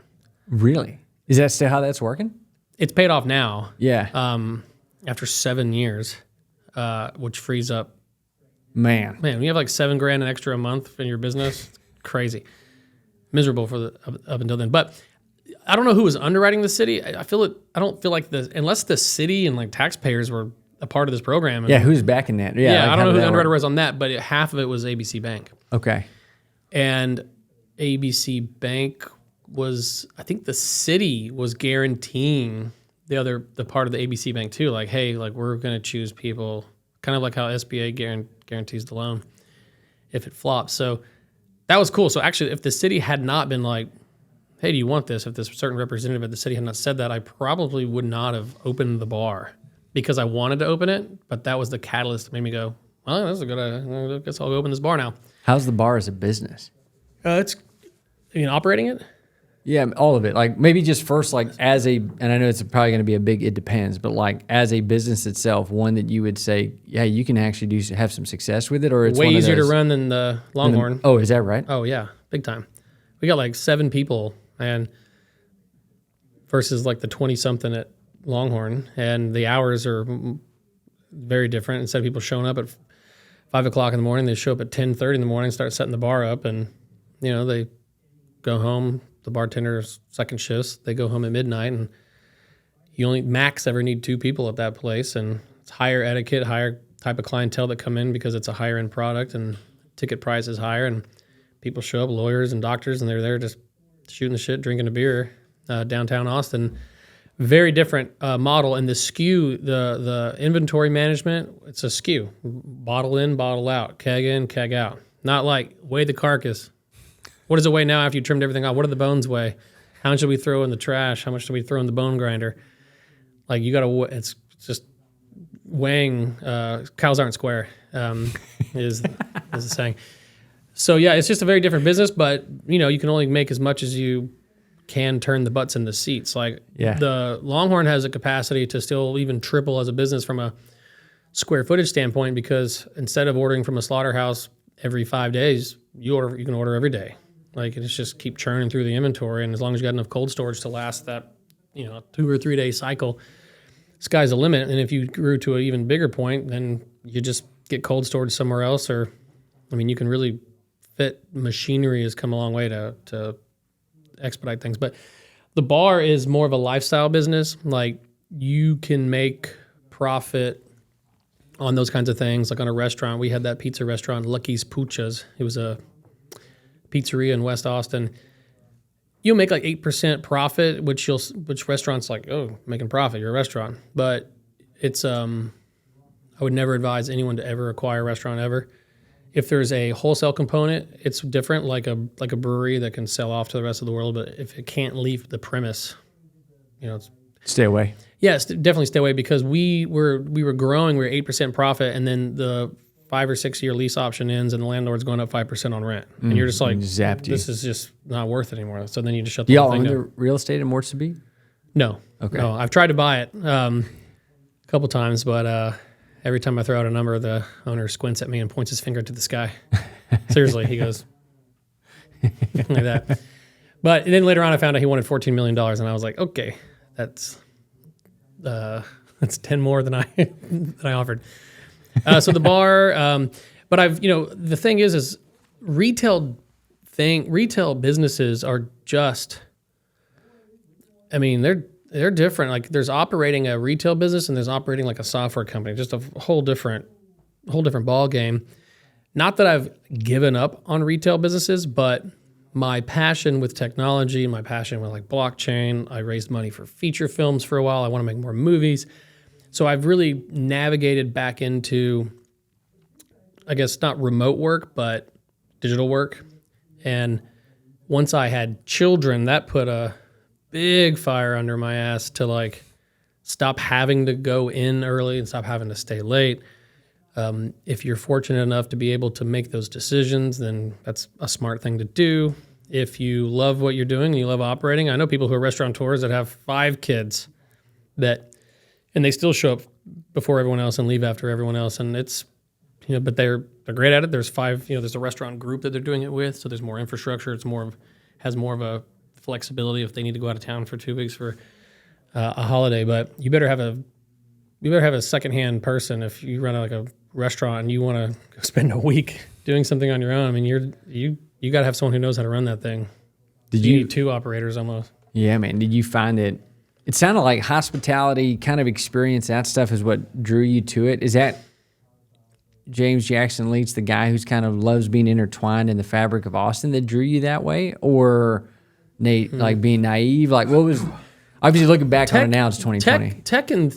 Really? Is that still how that's working? It's paid off now. Yeah. After 7 years, which frees up. Man, when you have like $7,000 an extra a month in your business, it's crazy. Miserable for up until then. But I don't know who was underwriting the city. I don't feel like unless the city and like taxpayers were a part of this program. Yeah, who's backing that? Yeah, like I don't know who the underwriter work? was on that, but half of it was ABC Bank. Okay. And ABC Bank was, I think the city was guaranteeing the part of the ABC Bank too. Like, hey, like we're going to choose people, kind of like how SBA guarantees the loan if it flops. So that was cool. So actually, if the city had not been like, hey, do you want this? If this certain representative at the city had not said that, I probably would not have opened the bar because I wanted to open it. But that was the catalyst that made me go, well, that's a good idea. I guess I'll go open this bar now. How's the bar as a business? Operating it? Yeah, all of it. Like maybe just first, like and I know it's probably going to be it depends, but like as a business itself, one that you would say, yeah, you can actually have some success with it, or it's way one of easier to those, run than the Longhorn. Oh, is that right? Oh yeah, big time. We got like 7 people, and versus like the 20 something at Longhorn, and the hours are very different. Instead of people showing up at 5 o'clock in the morning, they show up at 10:30 in the morning, start setting the bar up, and they go home. The bartender's second shifts, they go home at midnight, and you only max ever need 2 people at that place, and it's higher etiquette, higher type of clientele that come in because it's a higher end product, and ticket price is higher, and people show up, lawyers and doctors, and they're there just shooting the shit, drinking a beer, downtown Austin. Very different model, and the SKU, the inventory management, it's a SKU, bottle in, bottle out, keg in, keg out. Not like weigh the carcass. What does it weigh now after you trimmed everything off? What do the bones weigh? How much do we throw in the trash? How much do we throw in the bone grinder? Like it's just weighing. Cows aren't square, is the saying. So yeah, it's just a very different business, but you can only make as much as you can turn the butts in the seats. Like the Longhorn has a capacity to still even triple as a business from a square footage standpoint, because instead of ordering from a slaughterhouse every 5 days, you can order every day. Like it's just keep churning through the inventory, and as long as you got enough cold storage to last that 2 or 3 day cycle, sky's the limit. And if you grew to an even bigger point, then you just get cold storage somewhere else, or you can really fit. Machinery has come a long way to expedite things. But the bar is more of a lifestyle business. Like you can make profit on those kinds of things. Like on a restaurant, we had that pizza restaurant, Lucky's Puchas. It was a pizzeria in West Austin. You'll make like 8% profit, which restaurants like, oh, making profit, you're a restaurant. But it's I would never advise anyone to ever acquire a restaurant ever. If there's a wholesale component, it's different, like a brewery that can sell off to the rest of the world. But if it can't leave the premise, stay away. Yes, definitely stay away, because we were growing. We were 8% profit, and then the 5 or 6 year lease option ends, and the landlord's going up 5% on rent, and you're just like, this is just not worth it anymore. So then you just shut the whole thing down. Y'all own the real estate in Mort Subit? No. Okay. No, I've tried to buy it a couple times, but every time I throw out a number, the owner squints at me and points his finger to the sky. Seriously, he goes like that. But then later on, I found out he wanted $14 million, and I was like, okay, that's 10 more than I offered. So the bar, but the thing is retail businesses are just I mean, they're different. Like there's operating a retail business and there's operating like a software company, just a whole different ball game. Not that I've given up on retail businesses, but my passion with technology and my passion with like blockchain, I raised money for feature films for a while. I want to make more movies. So I've really navigated back into, I guess, not remote work, but digital work. And once I had children, that put a big fire under my ass to like stop having to go in early and stop having to stay late. If you're fortunate enough to be able to make those decisions, then that's a smart thing to do. If you love what you're doing and you love operating, I know people who are restaurateurs that have 5 kids and they still show up before everyone else and leave after everyone else. And it's, but they're great at it. There's 5, there's a restaurant group that they're doing it with. So there's more infrastructure. Has more of a flexibility if they need to go out of town for 2 weeks for a holiday. But you better have a secondhand person if you run like a restaurant and you want to spend a week doing something on your own. I mean, you got to have someone who knows how to run that thing. You need 2 operators almost. Yeah, man. Did you find it sounded like hospitality kind of experience, that stuff is what drew you to it. Is that Jackson Leach, the guy who's kind of loves being intertwined in the fabric of Austin, that drew you that way? Or Nate, like being naive? Like what was, obviously looking back on it now, it's 2020. Tech and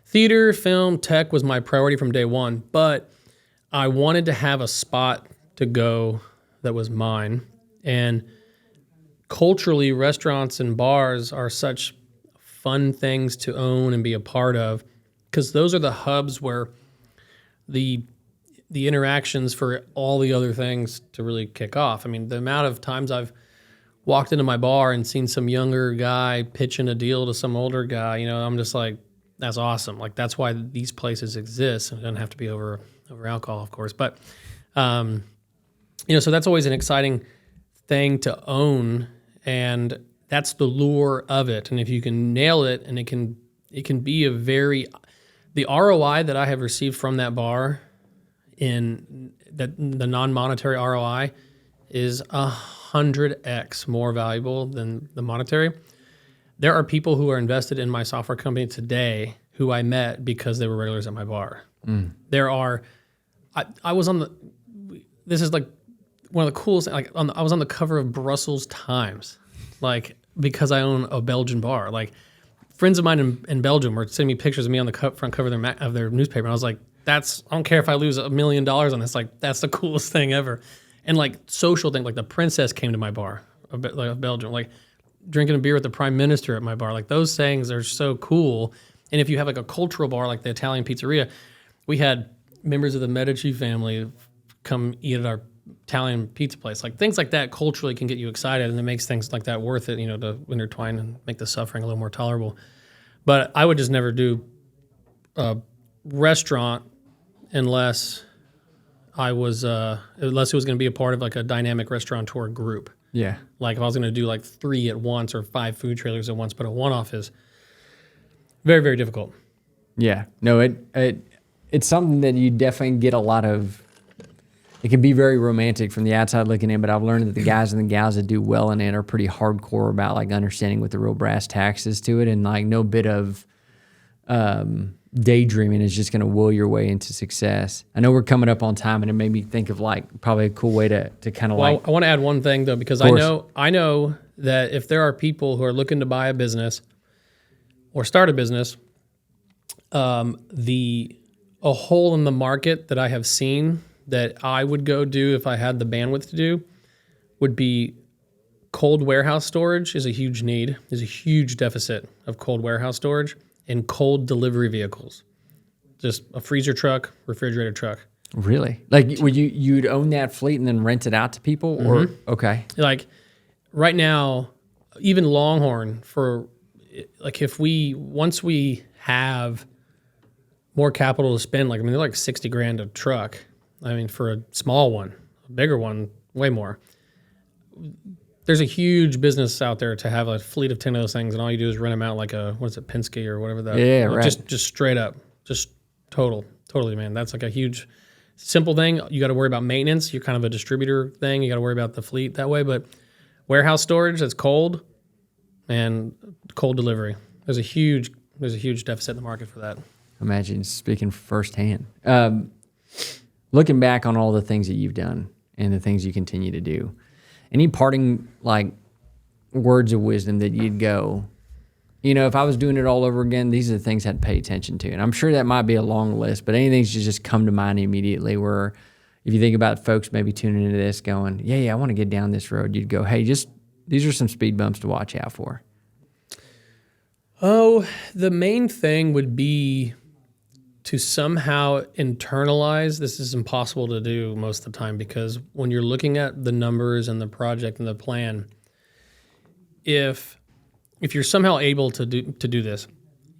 theater, film, tech was my priority from day one, but I wanted to have a spot to go that was mine. And culturally, restaurants and bars are such fun things to own and be a part of, because those are the hubs where the interactions for all the other things to really kick off. I mean, the amount of times I've walked into my bar and seen some younger guy pitching a deal to some older guy, I'm just like, that's awesome. Like that's why these places exist. And it doesn't have to be over alcohol, of course. But, so that's always an exciting thing to own, and that's the lure of it. And if you can nail it, and it can be the ROI that I have received from that bar in the non-monetary ROI is 100x more valuable than the monetary. There are people who are invested in my software company today who I met because they were regulars at my bar. There are, I was on this is like one of the coolest, like I was on the cover of Brussels Times, like because I own a Belgian bar. Like friends of mine in Belgium were sending me pictures of me on the front cover of their newspaper. And I was like, I don't care if I lose $1 million on this. Like that's the coolest thing ever. And like social thing, like the princess came to my bar, of Belgium, like drinking a beer with the prime minister at my bar. Like those things are so cool. And if you have like a cultural bar, like the Italian pizzeria, we had members of the Medici family come eat at our Italian pizza place. Like things like that culturally can get you excited, and it makes things like that worth it, to intertwine and make the suffering a little more tolerable. But I would just never do a restaurant unless it was going to be a part of like a dynamic restaurateur group. Yeah. Like if I was going to do like 3 at once or 5 food trailers at once, but a one-off is very, very difficult. Yeah. No, it's something that you definitely get a lot of. It can be very romantic from the outside looking in, but I've learned that the guys and the gals that do well in it are pretty hardcore about like understanding what the real brass tacks is to it, and like no bit of daydreaming is just going to will your way into success. I know we're coming up on time, and it made me think of like probably a cool way to kind of like. I want to add one thing though, because I know that if there are people who are looking to buy a business or start a business, a hole in the market that I have seen that I would go do if I had the bandwidth to do would be cold warehouse storage is a huge need. There's a huge deficit of cold warehouse storage and cold delivery vehicles. Just a freezer truck, refrigerator truck. Really? Like you'd own that fleet and then rent it out to people? Mm-hmm. Or okay. Like right now, even Longhorn like once we have more capital to spend, like, I mean, they're like $60,000 a truck. I mean, for a small one, a bigger one, way more. There's a huge business out there to have a fleet of 10 of those things, and all you do is rent them out like Penske or whatever that. Yeah, right. Just straight up, just totally, man. That's like a huge, simple thing. You got to worry about maintenance. You're kind of a distributor thing. You got to worry about the fleet that way. But warehouse storage that's cold, and cold delivery. There's a huge deficit in the market for that. Imagine speaking firsthand. Looking back on all the things that you've done and the things you continue to do, any parting like words of wisdom that you'd go, if I was doing it all over again, these are the things I'd pay attention to. And I'm sure that might be a long list, but anything should just come to mind immediately where if you think about folks maybe tuning into this going, yeah, I want to get down this road, you'd go, hey, these are some speed bumps to watch out for. Oh, the main thing would be to somehow internalize. This is impossible to do most of the time because when you're looking at the numbers and the project and the plan, if you're somehow able to do this,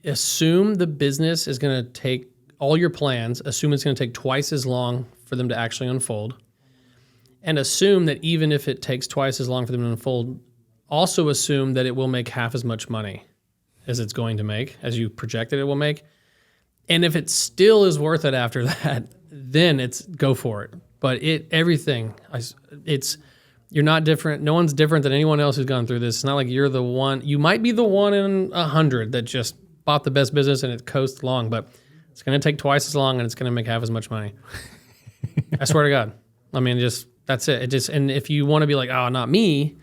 assume the business is going to take all your plans, assume it's going to take twice as long for them to actually unfold, and assume that even if it takes twice as long for them to unfold, also assume that it will make half as much money as it's going to make, as you projected it will make. And if it still is worth it after that, then go for it. But you're not different. No one's different than anyone else who's gone through this. It's not like you're the one. You might be the one in 100 that just bought the best business and it coasts along, but it's going to take twice as long and it's going to make half as much money. I swear to God. I mean, that's it. And if you want to be like, oh, not me,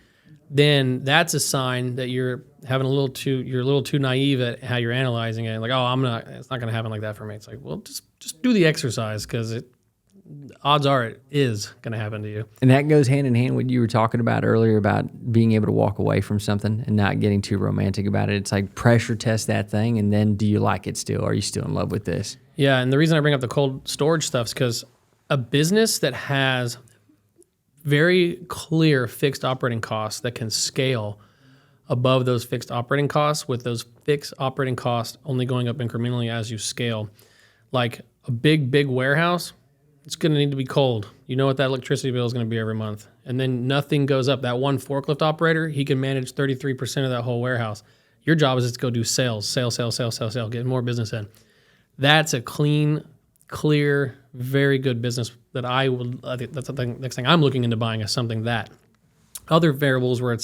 then that's a sign that you're a little too naive at how you're analyzing it. Like, it's not going to happen like that for me. It's like, well, just do the exercise because odds are it is going to happen to you. And that goes hand in hand with what you were talking about earlier about being able to walk away from something and not getting too romantic about it. It's like pressure test that thing, and then do you like it still? Are you still in love with this? Yeah, and the reason I bring up the cold storage stuff is because a business that has very clear fixed operating costs that can scale above those fixed operating costs, with those fixed operating costs only going up incrementally as you scale. Like a big warehouse, it's going to need to be cold. You know what that electricity bill is going to be every month. And then nothing goes up. That one forklift operator, he can manage 33% of that whole warehouse. Your job is just to go do sales, get more business in. That's a clean, clear, very good business that I think that's the next thing I'm looking into buying is something that. Other variables where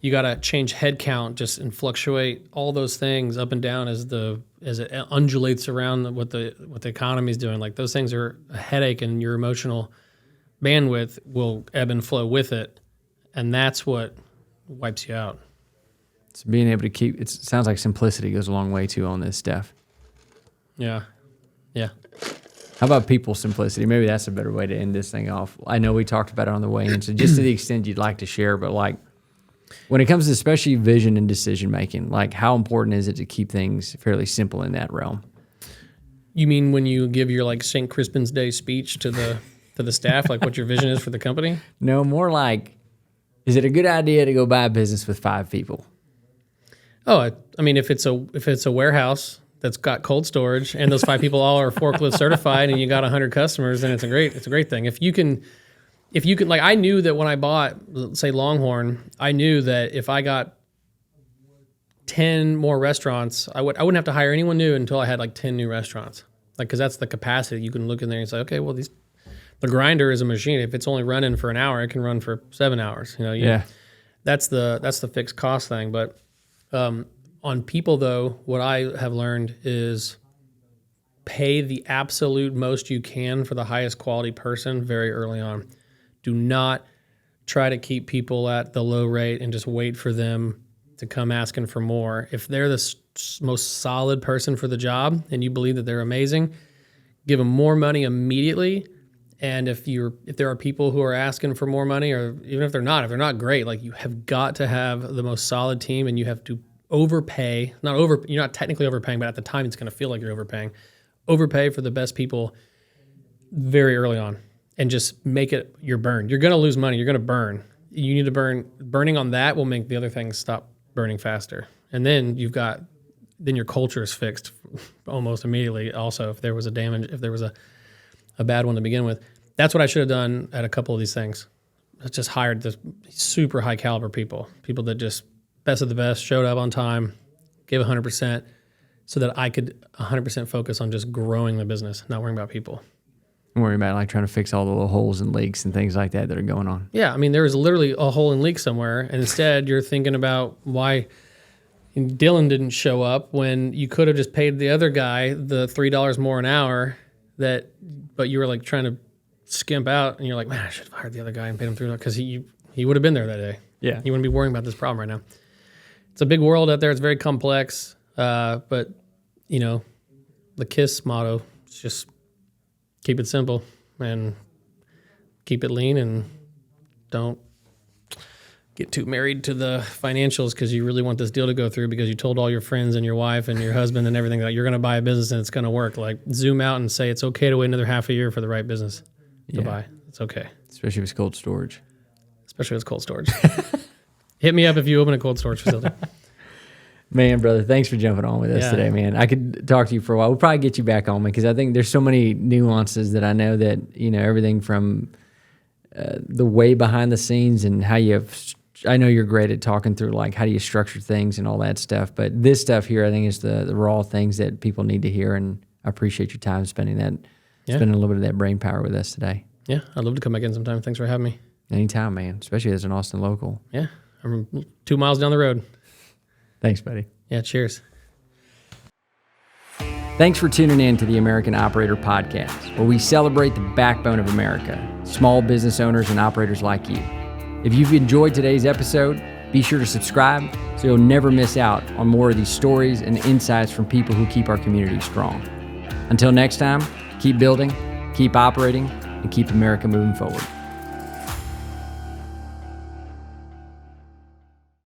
you got to change headcount just and fluctuate all those things up and down as it undulates around what the economy is doing. Like those things are a headache, and your emotional bandwidth will ebb and flow with it, and that's what wipes you out. So being able to it sounds like simplicity goes a long way too on this stuff. Yeah. How about people simplicity? Maybe that's a better way to end this thing off. I know we talked about it on the way in, so just to the extent you'd like to share, but like when it comes to especially vision and decision making, like how important is it to keep things fairly simple in that realm? You mean when you give your like St. Crispin's Day speech to the staff, like what your vision is for the company? No, more like, is it a good idea to go buy a business with 5 people? Oh, I mean, if it's a warehouse that's got cold storage and those 5 people all are forklift certified and you got 100 customers, then it's a great thing. If you can, like I knew that when I bought, say Longhorn, I knew that if I got 10 more restaurants, I wouldn't have to hire anyone new until I had like 10 new restaurants. Like, cause that's the capacity. You can look in there and say, okay, well the grinder is a machine. If it's only running for an hour, it can run for 7 hours. Yeah. That's the fixed cost thing. But, on people, though, what I have learned is pay the absolute most you can for the highest quality person very early on. Do not try to keep people at the low rate and just wait for them to come asking for more. If they're the most solid person for the job and you believe that they're amazing, give them more money immediately. And if there are people who are asking for more money, or even if they're not great, like you have got to have the most solid team, and you have to overpay. You're not technically overpaying, but at the time it's going to feel like you're overpaying. Overpay for the best people very early on, and just make it your burn. You're going to lose money. You're going to burn. You need to burn. Burning on that will make the other things stop burning faster. And then then your culture is fixed almost immediately. Also, if there was a bad one to begin with, that's what I should have done at a couple of these things. I just hired the super high caliber people that just best of the best, showed up on time, gave 100%, so that I could 100% focus on just growing the business, not worrying about people. Worry about like trying to fix all the little holes and leaks and things like that are going on. Yeah, I mean, there was literally a hole and leak somewhere, and instead you're thinking about why Dylan didn't show up when you could have just paid the other guy the $3 more an hour but you were like trying to skimp out, and you're like, man, I should have hired the other guy and paid him $3 because he would have been there that day. Yeah. You wouldn't be worrying about this problem right now. It's a big world out there. It's very complex, but the KISS motto is just keep it simple and keep it lean, and don't get too married to the financials because you really want this deal to go through because you told all your friends and your wife and your husband and everything that you're going to buy a business and it's going to work. Like, zoom out and say it's okay to wait another half a year for the right business to buy. It's okay. Especially if it's cold storage. Especially if it's cold storage. Hit me up if you open a cold storage facility. Man, brother, thanks for jumping on with us today, man. I could talk to you for a while. We'll probably get you back on because I think there's so many nuances that I know that, everything from the way behind the scenes and how I know you're great at talking through like how do you structure things and all that stuff. But this stuff here, I think, is the raw things that people need to hear. And I appreciate your time spending a little bit of that brain power with us today. Yeah, I'd love to come back in sometime. Thanks for having me. Anytime, man, especially as an Austin local. Yeah, I'm 2 miles down the road. Thanks, buddy. Yeah, cheers. Thanks for tuning in to the American Operator Podcast, where we celebrate the backbone of America, small business owners and operators like you. If you've enjoyed today's episode, be sure to subscribe so you'll never miss out on more of these stories and insights from people who keep our community strong. Until next time, keep building, keep operating, and keep America moving forward.